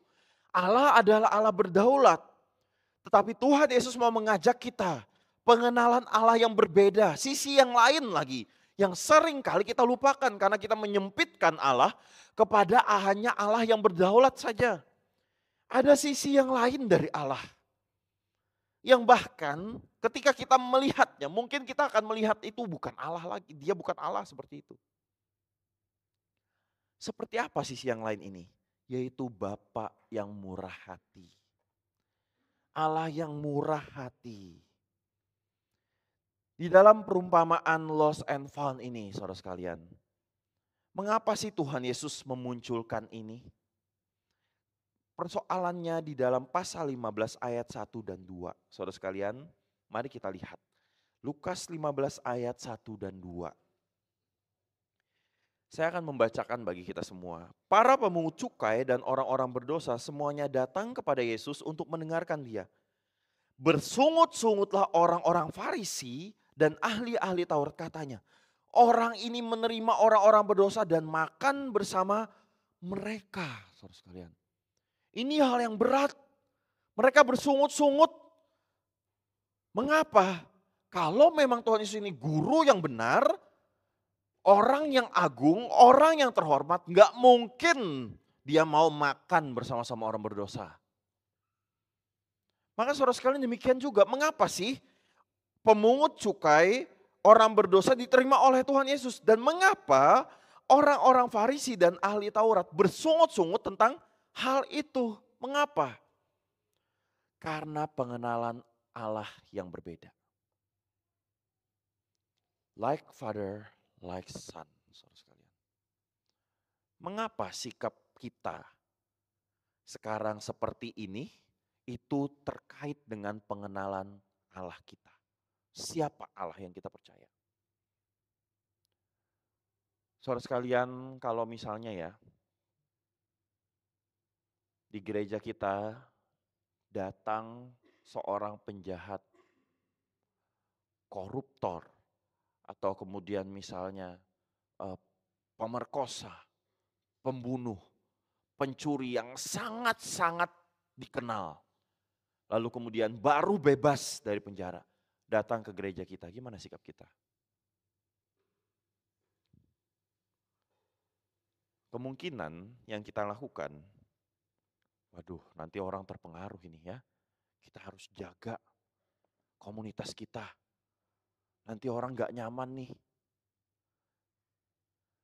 Allah adalah Allah berdaulat. Tetapi Tuhan Yesus mau mengajak kita pengenalan Allah yang berbeda. Sisi yang lain lagi yang sering kali kita lupakan karena kita menyempitkan Allah kepada hanya Allah yang berdaulat saja. Ada sisi yang lain dari Allah. Yang bahkan ketika kita melihatnya, mungkin kita akan melihat itu bukan Allah lagi. Dia bukan Allah seperti itu. Seperti apa sisi yang lain ini? Yaitu Bapa yang murah hati. Allah yang murah hati. Di dalam perumpamaan lost and found ini saudara sekalian. Mengapa sih Tuhan Yesus memunculkan ini? Persoalannya di dalam pasal 15 ayat 1 dan 2. Saudara sekalian, mari kita lihat. Lukas 15 ayat 1 dan 2. Saya akan membacakan bagi kita semua. Para pemungut cukai dan orang-orang berdosa semuanya datang kepada Yesus untuk mendengarkan dia. Bersungut-sungutlah orang-orang Farisi dan ahli-ahli Taurat katanya. Orang ini menerima orang-orang berdosa dan makan bersama mereka. Saudara sekalian. Ini hal yang berat. Mereka bersungut-sungut. Mengapa? Kalau memang Tuhan Yesus ini guru yang benar, orang yang agung, orang yang terhormat, gak mungkin dia mau makan bersama-sama orang berdosa. Maka saudara sekalian demikian juga, mengapa sih pemungut cukai, orang berdosa diterima oleh Tuhan Yesus? Dan mengapa orang-orang Farisi dan ahli Taurat bersungut-sungut tentang hal itu? Mengapa? Karena pengenalan Allah yang berbeda. Like father, like son, saudara sekalian. Mengapa sikap kita sekarang seperti ini? Itu terkait dengan pengenalan Allah kita. Siapa Allah yang kita percaya? Saudara sekalian, kalau misalnya ya, di gereja kita datang seorang penjahat, koruptor, atau kemudian misalnya pemerkosa, pembunuh, pencuri yang sangat-sangat dikenal. Lalu kemudian baru bebas dari penjara, datang ke gereja kita, gimana sikap kita? Kemungkinan yang kita lakukan, waduh nanti orang terpengaruh ini ya, kita harus jaga komunitas kita. Nanti orang gak nyaman nih.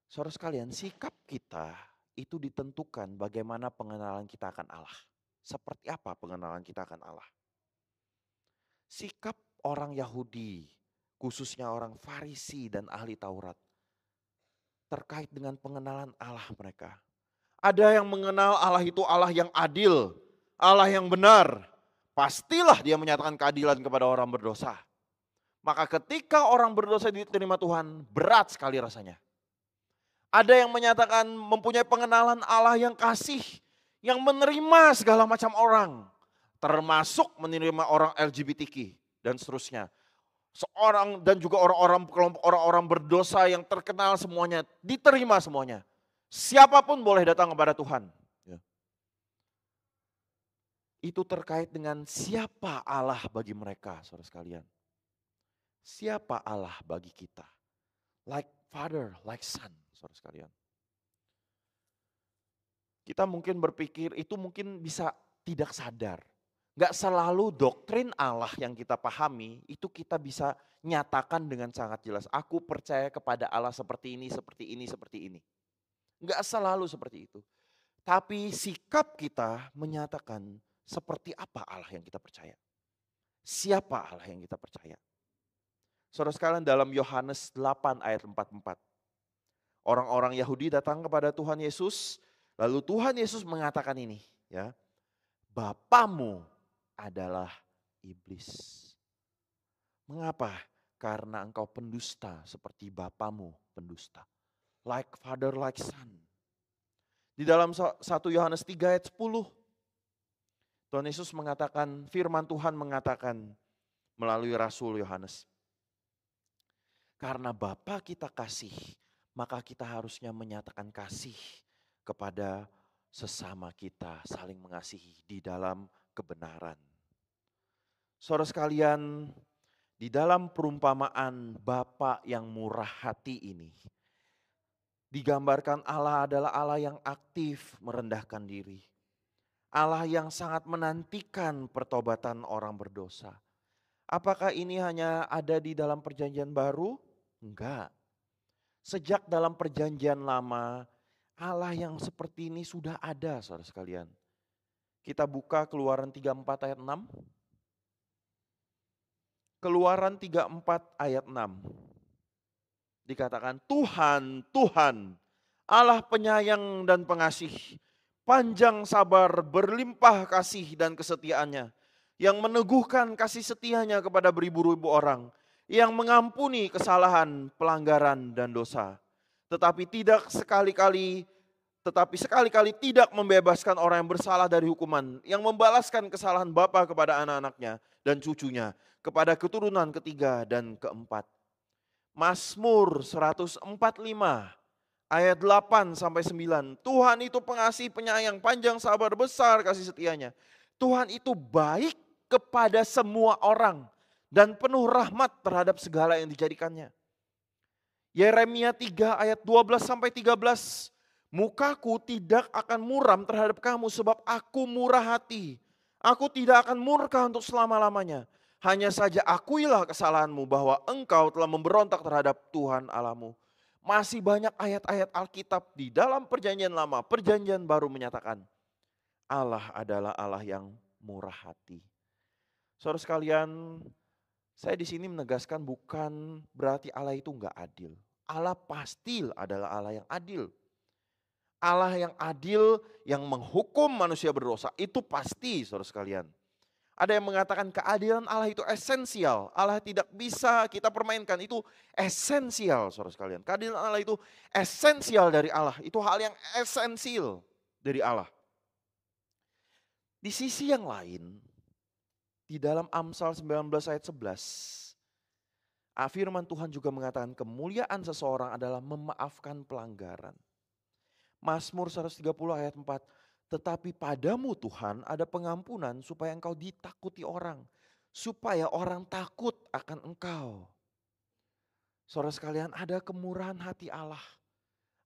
Saudara sekalian, sikap kita itu ditentukan bagaimana pengenalan kita akan Allah. Seperti apa pengenalan kita akan Allah? Sikap orang Yahudi, khususnya orang Farisi dan ahli Taurat, terkait dengan pengenalan Allah mereka. Ada yang mengenal Allah itu Allah yang adil, Allah yang benar. Pastilah dia menyatakan keadilan kepada orang berdosa. Maka ketika orang berdosa diterima Tuhan, berat sekali rasanya. Ada yang menyatakan mempunyai pengenalan Allah yang kasih, yang menerima segala macam orang, termasuk menerima orang LGBTQ dan seterusnya. Seorang dan juga orang-orang kelompok orang-orang berdosa yang terkenal semuanya, diterima semuanya. Siapapun boleh datang kepada Tuhan. Itu terkait dengan siapa Allah bagi mereka, saudara sekalian. Siapa Allah bagi kita? Like father, like son, saudara sekalian. Kita mungkin berpikir itu mungkin bisa tidak sadar. Gak selalu doktrin Allah yang kita pahami itu kita bisa nyatakan dengan sangat jelas. Aku percaya kepada Allah seperti ini, seperti ini, seperti ini. Gak selalu seperti itu. Tapi sikap kita menyatakan seperti apa Allah yang kita percaya. Siapa Allah yang kita percaya. Saudara sekalian, dalam Yohanes 8 ayat 44. Orang-orang Yahudi datang kepada Tuhan Yesus. Lalu Tuhan Yesus mengatakan ini. Ya, Bapamu adalah iblis. Mengapa? Karena engkau pendusta seperti bapamu pendusta. Like father, like son. Di dalam 1 Yohanes 3 ayat 10. Tuhan Yesus mengatakan, firman Tuhan mengatakan melalui Rasul Yohanes. Karena Bapa kita kasih, maka kita harusnya menyatakan kasih kepada sesama kita, saling mengasihi di dalam kebenaran. Saudara sekalian, di dalam perumpamaan Bapa yang murah hati ini, digambarkan Allah adalah Allah yang aktif merendahkan diri. Allah yang sangat menantikan pertobatan orang berdosa. Apakah ini hanya ada di dalam perjanjian baru? Enggak. Sejak dalam perjanjian lama, Allah yang seperti ini sudah ada, saudara sekalian. Kita buka Keluaran 34 ayat 6. Keluaran 34 ayat 6. Dikatakan, Tuhan, Tuhan, Allah penyayang dan pengasih, panjang sabar, berlimpah kasih dan kesetiaannya, yang meneguhkan kasih setianya kepada beribu-ribu orang, yang mengampuni kesalahan, pelanggaran dan dosa. Tetapi sekali-kali tidak membebaskan orang yang bersalah dari hukuman, yang membalaskan kesalahan bapa kepada anak-anaknya dan cucunya, kepada keturunan ketiga dan keempat. Mazmur 145 ayat 8 sampai 9. Tuhan itu pengasih, penyayang, panjang sabar, besar kasih setianya. Tuhan itu baik kepada semua orang dan penuh rahmat terhadap segala yang dijadikannya. Yeremia 3 ayat 12 sampai 13. Mukaku tidak akan muram terhadap kamu sebab aku murah hati. Aku tidak akan murka untuk selama-lamanya. Hanya saja akuilah kesalahanmu bahwa engkau telah memberontak terhadap Tuhan Allahmu. Masih banyak ayat-ayat Alkitab di dalam perjanjian lama, perjanjian baru menyatakan Allah adalah Allah yang murah hati. Saudara sekalian, saya di sini menegaskan bukan berarti Allah itu enggak adil. Allah pasti adalah Allah yang adil. Allah yang adil yang menghukum manusia berdosa itu pasti, saudara sekalian. Ada yang mengatakan keadilan Allah itu esensial. Allah tidak bisa kita permainkan, itu esensial saudara sekalian. Keadilan Allah itu esensial dari Allah, itu hal yang esensial dari Allah. Di sisi yang lain, di dalam Amsal 19 ayat 11, firman Tuhan juga mengatakan kemuliaan seseorang adalah memaafkan pelanggaran. Mazmur 130 ayat 4, tetapi padamu Tuhan ada pengampunan supaya engkau ditakuti orang. Supaya orang takut akan engkau. Saudara sekalian, ada kemurahan hati Allah.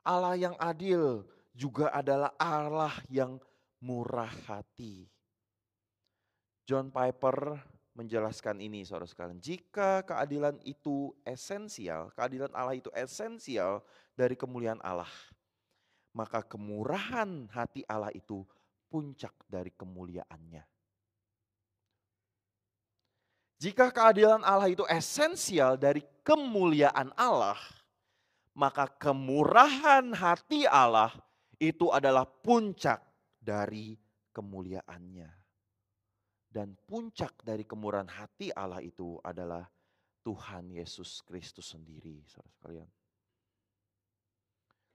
Allah yang adil juga adalah Allah yang murah hati. John Piper menjelaskan ini saudara sekalian. Jika keadilan itu esensial, keadilan Allah itu esensial dari kemuliaan Allah. Maka kemurahan hati Allah itu puncak dari kemuliaannya. Jika keadilan Allah itu esensial dari kemuliaan Allah, maka kemurahan hati Allah itu adalah puncak dari kemuliaannya. Dan puncak dari kemurahan hati Allah itu adalah Tuhan Yesus Kristus sendiri, saudara sekalian.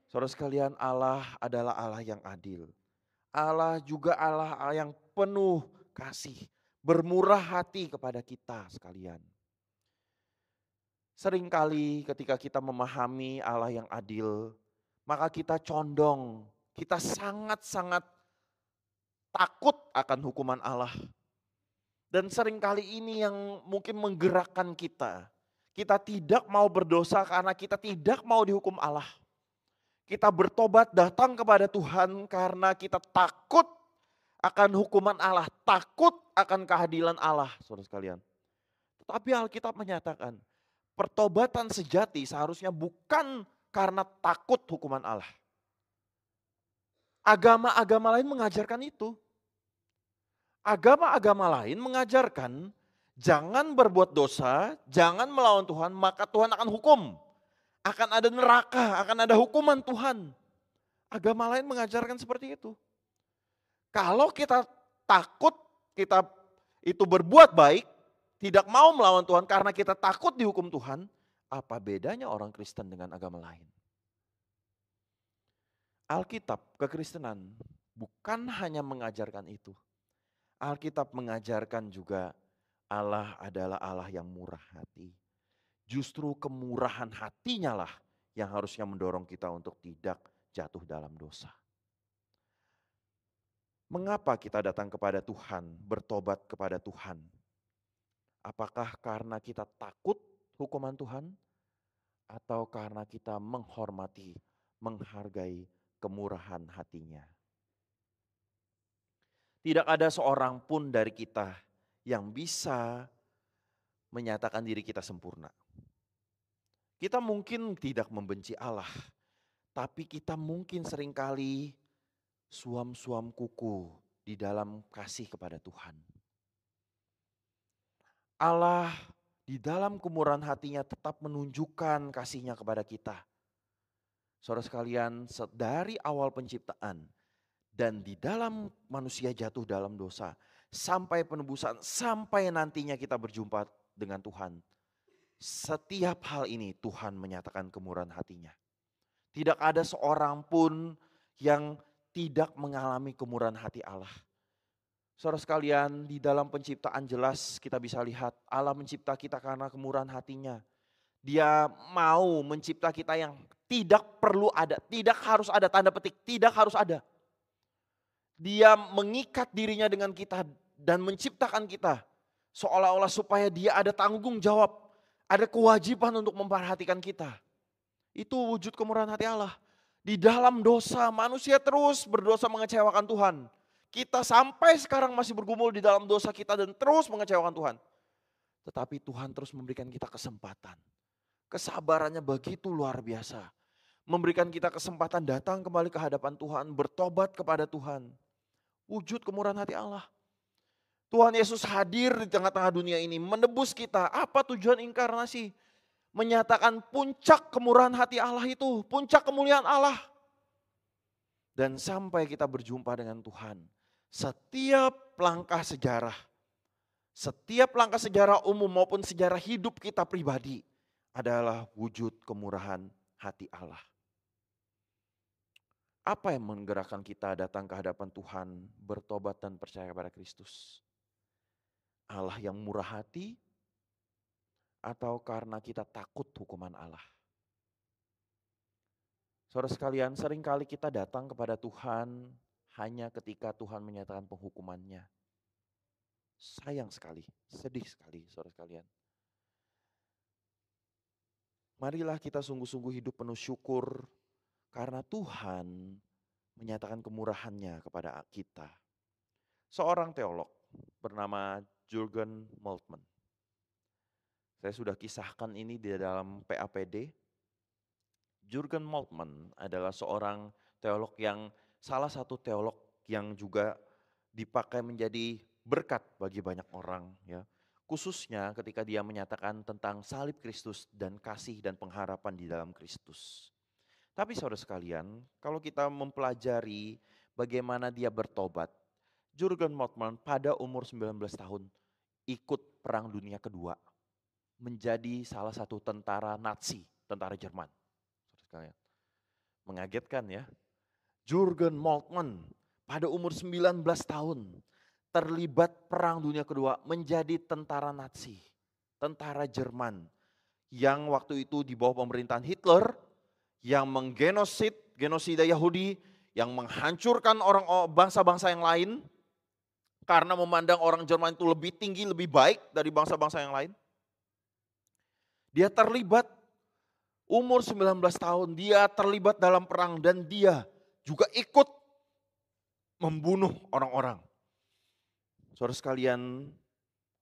Saudara sekalian, Allah adalah Allah yang adil. Allah juga Allah yang penuh kasih, bermurah hati kepada kita sekalian. Seringkali ketika kita memahami Allah yang adil, maka kita condong, kita sangat-sangat takut akan hukuman Allah. Dan seringkali ini yang mungkin menggerakkan kita. Kita tidak mau berdosa karena kita tidak mau dihukum Allah. Kita bertobat datang kepada Tuhan karena kita takut akan hukuman Allah, takut akan keadilan Allah, saudara sekalian. Tetapi Alkitab menyatakan, pertobatan sejati seharusnya bukan karena takut hukuman Allah. Agama-agama lain mengajarkan itu. Agama-agama lain mengajarkan, jangan berbuat dosa, jangan melawan Tuhan, maka Tuhan akan hukum. Akan ada neraka, akan ada hukuman Tuhan. Agama lain mengajarkan seperti itu. Kalau kita takut, kita itu berbuat baik, tidak mau melawan Tuhan karena kita takut dihukum Tuhan, apa bedanya orang Kristen dengan agama lain? Alkitab, kekristenan bukan hanya mengajarkan itu. Alkitab mengajarkan juga Allah adalah Allah yang murah hati. Justru kemurahan hatinya lah yang harusnya mendorong kita untuk tidak jatuh dalam dosa. Mengapa kita datang kepada Tuhan, bertobat kepada Tuhan? Apakah karena kita takut hukuman Tuhan? Atau karena kita menghormati, menghargai kemurahan hatinya? Tidak ada seorang pun dari kita yang bisa menyatakan diri kita sempurna. Kita mungkin tidak membenci Allah, tapi kita mungkin seringkali suam-suam kuku di dalam kasih kepada Tuhan. Allah di dalam kemurahan hatinya tetap menunjukkan kasihnya kepada kita. Saudara sekalian, dari awal penciptaan dan di dalam manusia jatuh dalam dosa, sampai penebusan, sampai nantinya kita berjumpa dengan Tuhan. Setiap hal ini Tuhan menyatakan kemurahan hatinya. Tidak ada seorang pun yang tidak mengalami kemurahan hati Allah. Saudara sekalian, di dalam penciptaan jelas kita bisa lihat Allah mencipta kita karena kemurahan hatinya. Dia mau mencipta kita yang tidak perlu ada, tidak harus ada tanda petik, tidak harus ada. Dia mengikat dirinya dengan kita dan menciptakan kita seolah-olah supaya dia ada tanggung jawab. Ada kewajiban untuk memperhatikan kita. Itu wujud kemurahan hati Allah. Di dalam dosa manusia terus berdosa mengecewakan Tuhan. Kita sampai sekarang masih bergumul di dalam dosa kita dan terus mengecewakan Tuhan. Tetapi Tuhan terus memberikan kita kesempatan. Kesabarannya begitu luar biasa. Memberikan kita kesempatan datang kembali ke hadapan Tuhan, bertobat kepada Tuhan. Wujud kemurahan hati Allah. Tuhan Yesus hadir di tengah-tengah dunia ini, menebus kita. Apa tujuan inkarnasi? Menyatakan puncak kemurahan hati Allah itu, puncak kemuliaan Allah. Dan sampai kita berjumpa dengan Tuhan, setiap langkah sejarah umum maupun sejarah hidup kita pribadi adalah wujud kemurahan hati Allah. Apa yang menggerakkan kita datang ke hadapan Tuhan, bertobat dan percaya kepada Kristus? Allah yang murah hati atau karena kita takut hukuman Allah? Saudara sekalian, seringkali kita datang kepada Tuhan hanya ketika Tuhan menyatakan penghukumannya. Sayang sekali, sedih sekali saudara sekalian. Marilah kita sungguh-sungguh hidup penuh syukur karena Tuhan menyatakan kemurahannya kepada kita. Seorang teolog bernama Jurgen Moltmann. Saya sudah kisahkan ini di dalam PAPD. Jurgen Moltmann adalah seorang teolog yang salah satu teolog yang juga dipakai menjadi berkat bagi banyak orang, ya. Khususnya ketika dia menyatakan tentang salib Kristus dan kasih dan pengharapan di dalam Kristus. Tapi saudara sekalian, kalau kita mempelajari bagaimana dia bertobat, Jurgen Moltmann pada umur 19 tahun ikut Perang Dunia Kedua, menjadi salah satu tentara Nazi, tentara Jerman. Sekalian. Mengagetkan ya. Jurgen Moltmann pada umur 19 tahun terlibat Perang Dunia Kedua, menjadi tentara Nazi, tentara Jerman yang waktu itu di bawah pemerintahan Hitler, yang genosida Yahudi, yang menghancurkan orang bangsa-bangsa yang lain karena memandang orang Jerman itu lebih tinggi, lebih baik dari bangsa-bangsa yang lain. Dia terlibat umur 19 tahun, dia terlibat dalam perang dan dia juga ikut membunuh orang-orang. Saudara sekalian,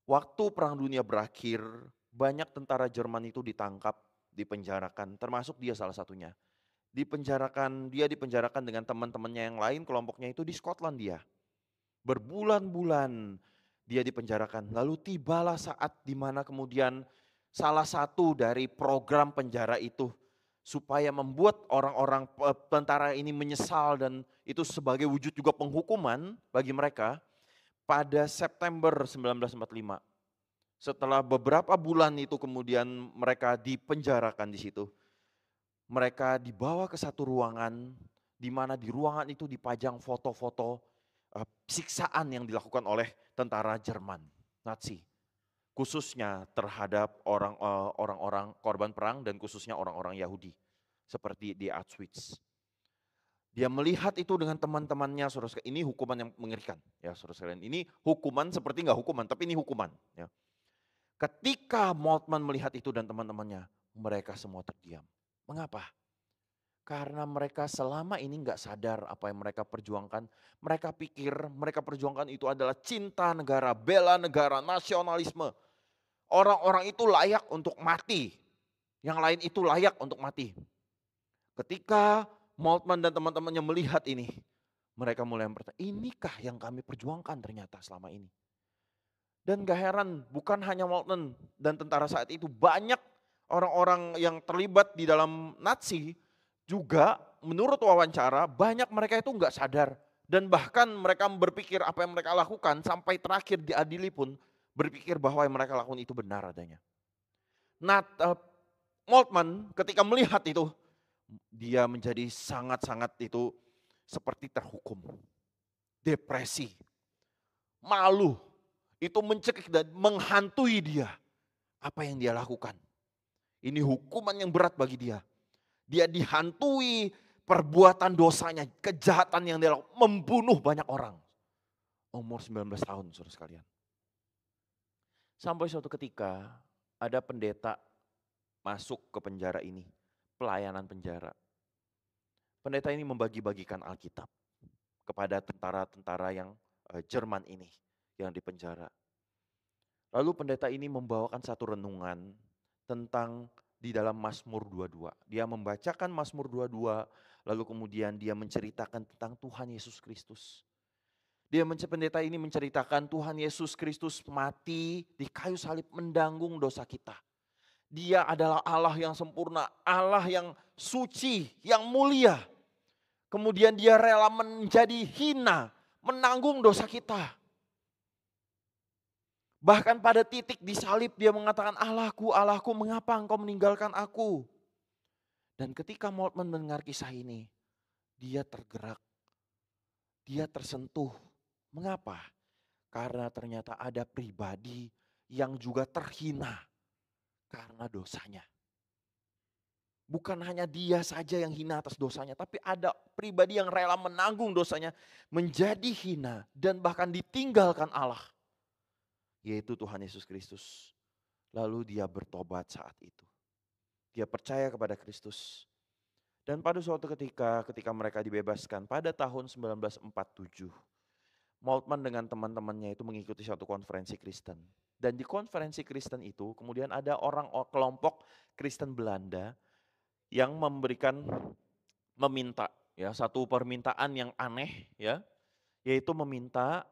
waktu Perang Dunia berakhir, banyak tentara Jerman itu ditangkap, dipenjarakan, termasuk dia salah satunya. Dia dipenjarakan dengan teman-temannya yang lain, kelompoknya itu di Skotlandia. Berbulan-bulan dia dipenjarakan, lalu tibalah saat di mana kemudian salah satu dari program penjara itu supaya membuat orang-orang tentara ini menyesal dan itu sebagai wujud juga penghukuman bagi mereka. Pada September 1945, setelah beberapa bulan itu kemudian mereka dipenjarakan di situ. Mereka dibawa ke satu ruangan di mana di ruangan itu dipajang foto-foto siksaan yang dilakukan oleh tentara Jerman Nazi. Khususnya terhadap orang-orang korban perang dan khususnya orang-orang Yahudi seperti di Auschwitz. Dia melihat itu dengan teman-temannya, saudara sekalian. Ini hukuman yang mengerikan, ya saudara sekalian. Ini hukuman seperti nggak hukuman, tapi ini hukuman. Ya. Ketika Moltmann melihat itu dan teman-temannya, mereka semua terdiam. Mengapa? Karena mereka selama ini nggak sadar apa yang mereka perjuangkan. Mereka pikir mereka perjuangkan itu adalah cinta negara, bela negara, nasionalisme. Orang-orang itu layak untuk mati. Yang lain itu layak untuk mati. Ketika Moltmann dan teman-temannya melihat ini, mereka mulai bertanya, inikah yang kami perjuangkan ternyata selama ini? Dan gak heran, bukan hanya Moltmann dan tentara saat itu, banyak orang-orang yang terlibat di dalam Nazi, juga menurut wawancara banyak mereka itu nggak sadar dan bahkan mereka berpikir apa yang mereka lakukan sampai terakhir diadili pun berpikir bahwa yang mereka lakukan itu benar adanya. Moltmann ketika melihat itu dia menjadi sangat-sangat itu seperti terhukum, depresi, malu, itu mencekik dan menghantui dia. Apa yang dia lakukan? Ini hukuman yang berat bagi dia. Dia dihantui perbuatan dosanya, kejahatan yang dia lakukan, membunuh banyak orang. Umur 19 tahun, saudara sekalian. Sampai suatu ketika ada pendeta masuk ke penjara ini, pelayanan penjara. Pendeta ini membagi-bagikan Alkitab kepada tentara-tentara yang Jerman ini yang dipenjara. Lalu pendeta ini membawakan satu renungan tentang di dalam Mazmur 22. Dia membacakan Mazmur 22, lalu kemudian dia menceritakan tentang Tuhan Yesus Kristus. Pendeta ini menceritakan Tuhan Yesus Kristus mati di kayu salib menanggung dosa kita. Dia adalah Allah yang sempurna, Allah yang suci, yang mulia. Kemudian dia rela menjadi hina, menanggung dosa kita. Bahkan pada titik di salib dia mengatakan, Allahku, Allahku, mengapa engkau meninggalkan aku? Dan ketika Moltmann mendengar kisah ini, dia tergerak, dia tersentuh. Mengapa? Karena ternyata ada pribadi yang juga terhina karena dosanya. Bukan hanya dia saja yang hina atas dosanya, tapi ada pribadi yang rela menanggung dosanya, menjadi hina dan bahkan ditinggalkan Allah, yaitu Tuhan Yesus Kristus. Lalu dia bertobat saat itu. Dia percaya kepada Kristus. Dan pada suatu ketika mereka dibebaskan pada tahun 1947, Moltmann dengan teman-temannya itu mengikuti suatu konferensi Kristen. Dan di konferensi Kristen itu kemudian ada kelompok Kristen Belanda yang meminta ya satu permintaan yang aneh ya, yaitu meminta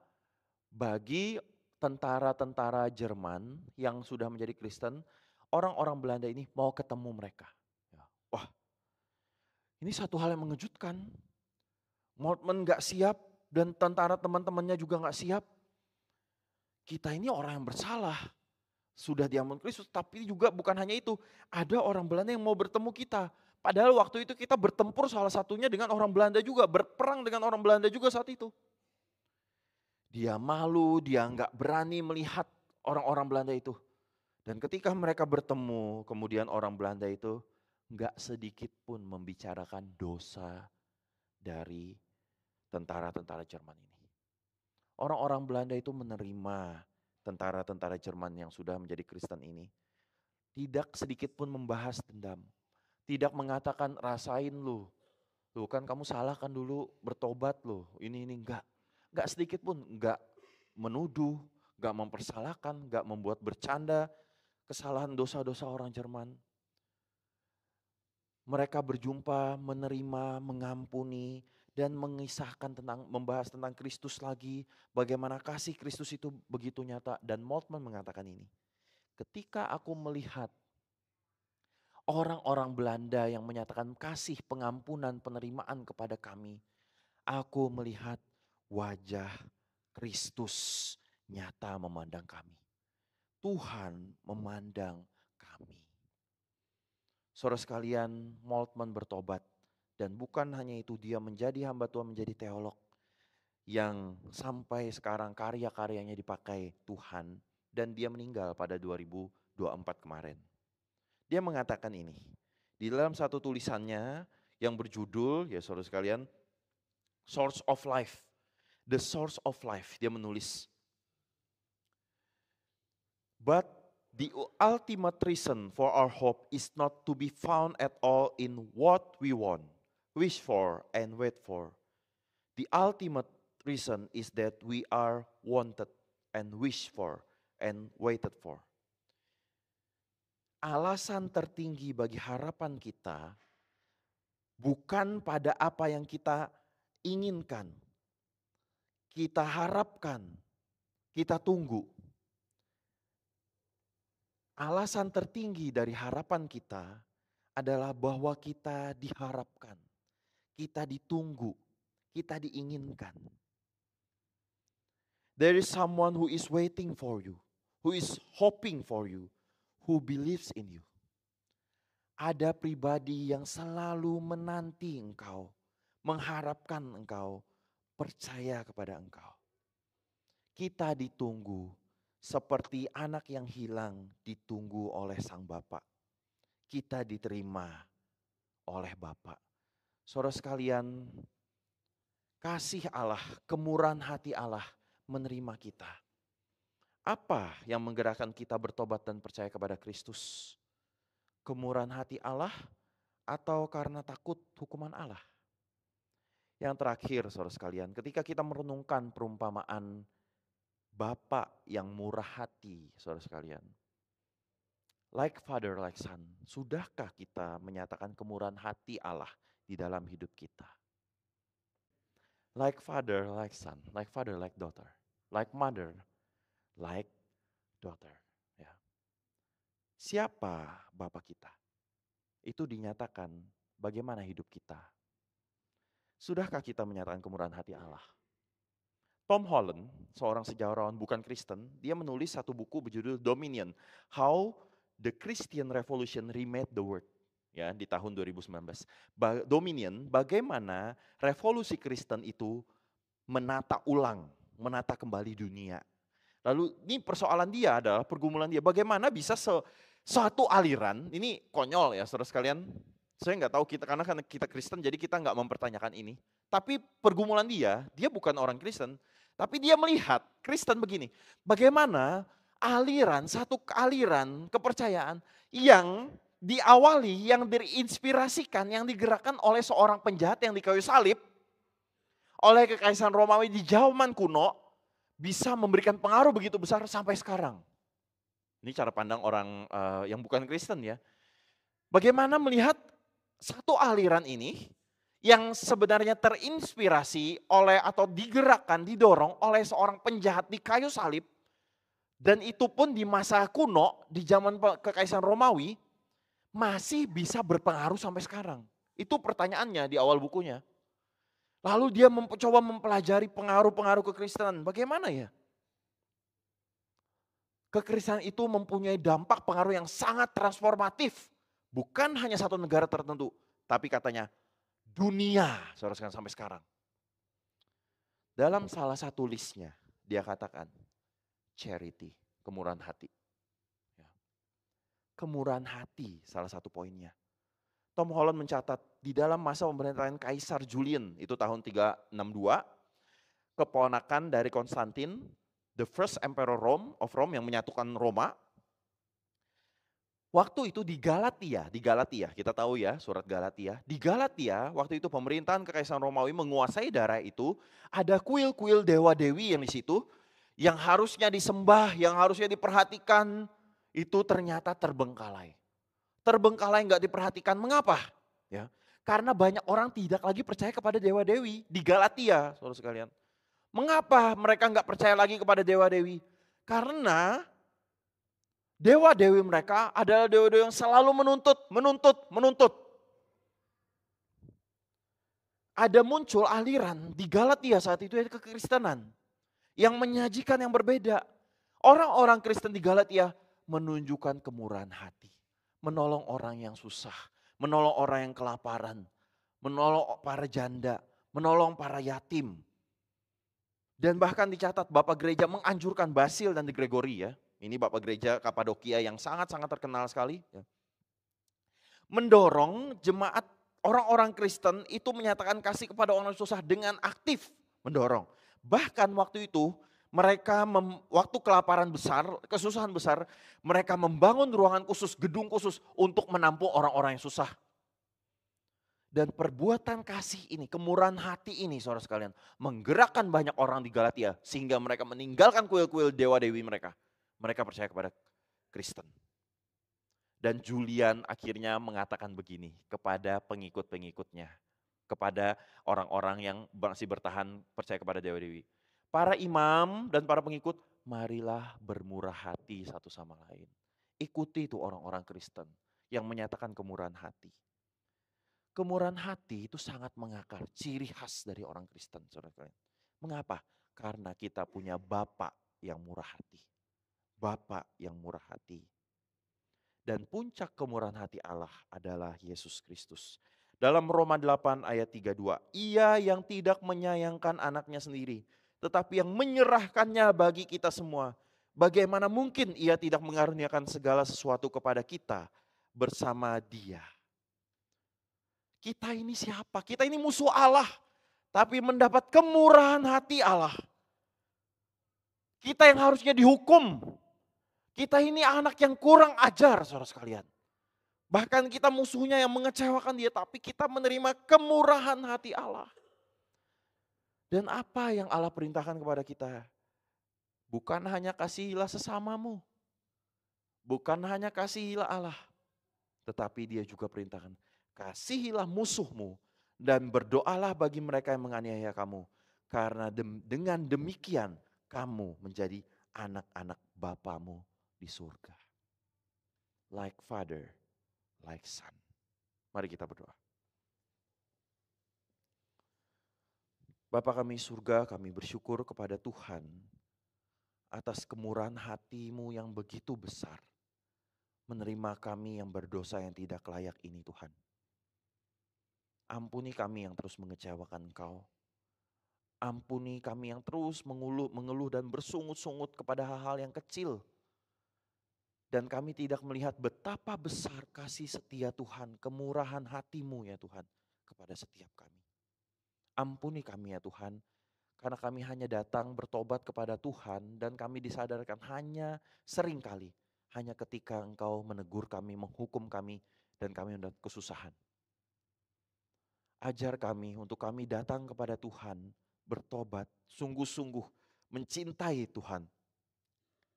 bagi tentara-tentara Jerman yang sudah menjadi Kristen, orang-orang Belanda ini mau ketemu mereka. Ya, wah, ini satu hal yang mengejutkan. Moltmann gak siap dan tentara teman-temannya juga gak siap. Kita ini orang yang bersalah, sudah diampuni Kristus, tapi juga bukan hanya itu. Ada orang Belanda yang mau bertemu kita. Padahal waktu itu kita bertempur salah satunya dengan orang Belanda juga, berperang dengan orang Belanda juga saat itu. Dia malu, dia nggak berani melihat orang-orang Belanda itu. Dan ketika mereka bertemu, kemudian orang Belanda itu nggak sedikit pun membicarakan dosa dari tentara-tentara Jerman ini. Orang-orang Belanda itu menerima tentara-tentara Jerman yang sudah menjadi Kristen ini. Tidak sedikit pun membahas dendam. Tidak mengatakan rasain lu. Lu kan kamu salah kan dulu, bertobat lu. Ini enggak. Enggak sedikit pun, enggak menuduh, enggak mempersalahkan, enggak membuat bercanda kesalahan dosa-dosa orang Jerman. Mereka berjumpa, menerima, mengampuni, dan membahas tentang Kristus lagi. Bagaimana kasih Kristus itu begitu nyata. Dan Moltmann mengatakan ini. Ketika aku melihat orang-orang Belanda yang menyatakan kasih, pengampunan, penerimaan kepada kami, aku melihat wajah Kristus nyata memandang kami. Tuhan memandang kami. Saudara sekalian, Moltmann bertobat. Dan bukan hanya itu, dia menjadi hamba Tuhan, menjadi teolog. Yang sampai sekarang karya-karyanya dipakai Tuhan. Dan dia meninggal pada 2024 kemarin. Dia mengatakan ini. Di dalam satu tulisannya yang berjudul, ya saudara sekalian, Source of Life. The Source of Life. Dia menulis. But the ultimate reason for our hope is not to be found at all in what we want, wish for, and wait for. The ultimate reason is that we are wanted and wished for and waited for. Alasan tertinggi bagi harapan kita bukan pada apa yang kita inginkan, kita harapkan, kita tunggu. Alasan tertinggi dari harapan kita adalah bahwa kita diharapkan, kita ditunggu, kita diinginkan. There is someone who is waiting for you, who is hoping for you, who believes in you. Ada pribadi yang selalu menanti engkau, mengharapkan engkau, percaya kepada engkau. Kita ditunggu seperti anak yang hilang ditunggu oleh sang Bapa. Kita diterima oleh Bapa. Saudara sekalian, kasih Allah, kemurahan hati Allah menerima kita. Apa yang menggerakkan kita bertobat dan percaya kepada Kristus? Kemurahan hati Allah atau karena takut hukuman Allah? Yang terakhir saudara sekalian, ketika kita merenungkan perumpamaan Bapa yang murah hati, saudara sekalian. Like father, like son. Sudahkah kita menyatakan kemurahan hati Allah di dalam hidup kita? Like father, like son. Like father, like daughter. Like mother, like daughter. Ya. Siapa Bapa kita? Itu dinyatakan bagaimana hidup kita. Sudahkah kita menyatakan kemurahan hati Allah? Tom Holland, seorang sejarawan bukan Kristen, dia menulis satu buku berjudul Dominion, How the Christian Revolution Remade the World, ya, di tahun 2019. Dominion, bagaimana revolusi Kristen itu menata ulang, menata kembali dunia. Lalu ini persoalan dia adalah pergumulan dia, bagaimana bisa suatu aliran, ini konyol ya saudara sekalian, saya nggak tahu kita, karena kita Kristen jadi kita nggak mempertanyakan ini. Tapi pergumulan dia bukan orang Kristen, tapi dia melihat Kristen begini, bagaimana satu aliran kepercayaan yang diawali, yang diinspirasikan, yang digerakkan oleh seorang penjahat yang di kayu salib, oleh kekaisaran Romawi di zaman kuno, bisa memberikan pengaruh begitu besar sampai sekarang. Ini cara pandang orang yang bukan Kristen ya. Bagaimana melihat satu aliran ini yang sebenarnya terinspirasi oleh atau digerakkan, didorong oleh seorang penjahat di kayu salib, dan itu pun di masa kuno, di zaman kekaisaran Romawi, masih bisa berpengaruh sampai sekarang. Itu pertanyaannya di awal bukunya. Lalu dia mencoba mempelajari pengaruh-pengaruh kekristenan. Bagaimana ya? Kekristenan itu mempunyai dampak pengaruh yang sangat transformatif. Bukan hanya satu negara tertentu, tapi katanya dunia, saudara sekalian, sampai sekarang. Dalam salah satu listnya, dia katakan charity, kemurahan hati. Kemurahan hati salah satu poinnya. Tom Holland mencatat di dalam masa pemerintahan Kaisar Julian, itu tahun 362, keponakan dari Konstantin, the first emperor of Rome yang menyatukan Roma. Waktu itu di Galatia, kita tahu ya surat Galatia. Di Galatia, waktu itu pemerintahan kekaisaran Romawi menguasai daerah itu, ada kuil-kuil dewa-dewi yang di situ, yang harusnya disembah, yang harusnya diperhatikan, itu ternyata terbengkalai. Terbengkalai nggak diperhatikan, mengapa? Ya, karena banyak orang tidak lagi percaya kepada dewa-dewi di Galatia, saudara sekalian. Mengapa mereka nggak percaya lagi kepada dewa-dewi? Karena dewa-dewi mereka adalah dewa-dewi yang selalu menuntut. Ada muncul aliran di Galatia saat itu yaitu kekristenan yang menyajikan yang berbeda. Orang-orang Kristen di Galatia menunjukkan kemurahan hati, menolong orang yang susah, menolong orang yang kelaparan, menolong para janda, menolong para yatim. Dan bahkan dicatat Bapak Gereja menganjurkan Basil dan Gregory ya. Ini Bapak Gereja Kapadokia yang sangat-sangat terkenal sekali. Ya. Mendorong jemaat orang-orang Kristen itu menyatakan kasih kepada orang susah dengan aktif mendorong. Bahkan waktu itu mereka waktu kelaparan besar, kesusahan besar, mereka membangun ruangan khusus, gedung khusus untuk menampung orang-orang yang susah. Dan perbuatan kasih ini, kemurahan hati ini saudara sekalian, menggerakkan banyak orang di Galatia sehingga mereka meninggalkan kuil-kuil dewa-dewi mereka. Mereka percaya kepada Kristen. Dan Julian akhirnya mengatakan begini kepada pengikut-pengikutnya, kepada orang-orang yang masih bertahan percaya kepada dewa-dewi. Para imam dan para pengikut, marilah bermurah hati satu sama lain. Ikuti itu orang-orang Kristen yang menyatakan kemurahan hati. Kemurahan hati itu sangat mengakar, ciri khas dari orang Kristen. Saudara. Mengapa? Karena kita punya Bapa yang murah hati. Bapa yang murah hati. Dan puncak kemurahan hati Allah adalah Yesus Kristus. Dalam Roma 8 ayat 32, Ia yang tidak menyayangkan anaknya sendiri, tetapi yang menyerahkannya bagi kita semua. Bagaimana mungkin Ia tidak mengaruniakan segala sesuatu kepada kita bersama Dia? Kita ini siapa? Kita ini musuh Allah, tapi mendapat kemurahan hati Allah. Kita yang harusnya dihukum. Kita ini anak yang kurang ajar, saudara sekalian. Bahkan kita musuhnya yang mengecewakan dia, tapi kita menerima kemurahan hati Allah. Dan apa yang Allah perintahkan kepada kita? Bukan hanya kasihilah sesamamu, bukan hanya kasihilah Allah, tetapi dia juga perintahkan, kasihilah musuhmu dan berdoalah bagi mereka yang menganiaya kamu. Karena dengan demikian kamu menjadi anak-anak Bapamu di surga. Like father, like son. Mari kita berdoa. Bapa kami surga, kami bersyukur kepada Tuhan atas kemurahan hati-Mu yang begitu besar. Menerima kami yang berdosa yang tidak layak ini Tuhan. Ampuni kami yang terus mengecewakan Engkau. Ampuni kami yang terus mengeluh dan bersungut-sungut kepada hal-hal yang kecil. Dan kami tidak melihat betapa besar kasih setia Tuhan, kemurahan hati-Mu ya Tuhan kepada setiap kami. Ampuni kami ya Tuhan, karena kami hanya datang bertobat kepada Tuhan dan kami disadarkan hanya seringkali, hanya ketika Engkau menegur kami, menghukum kami, dan kami mendapat kesusahan. Ajar kami untuk kami datang kepada Tuhan, bertobat, sungguh-sungguh mencintai Tuhan.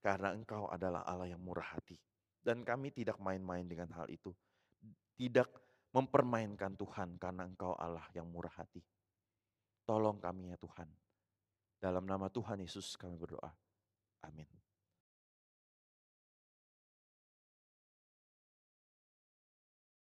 Karena Engkau adalah Allah yang murah hati. Dan kami tidak main-main dengan hal itu. Tidak mempermainkan Tuhan karena Engkau Allah yang murah hati. Tolong kami ya Tuhan. Dalam nama Tuhan Yesus kami berdoa. Amin.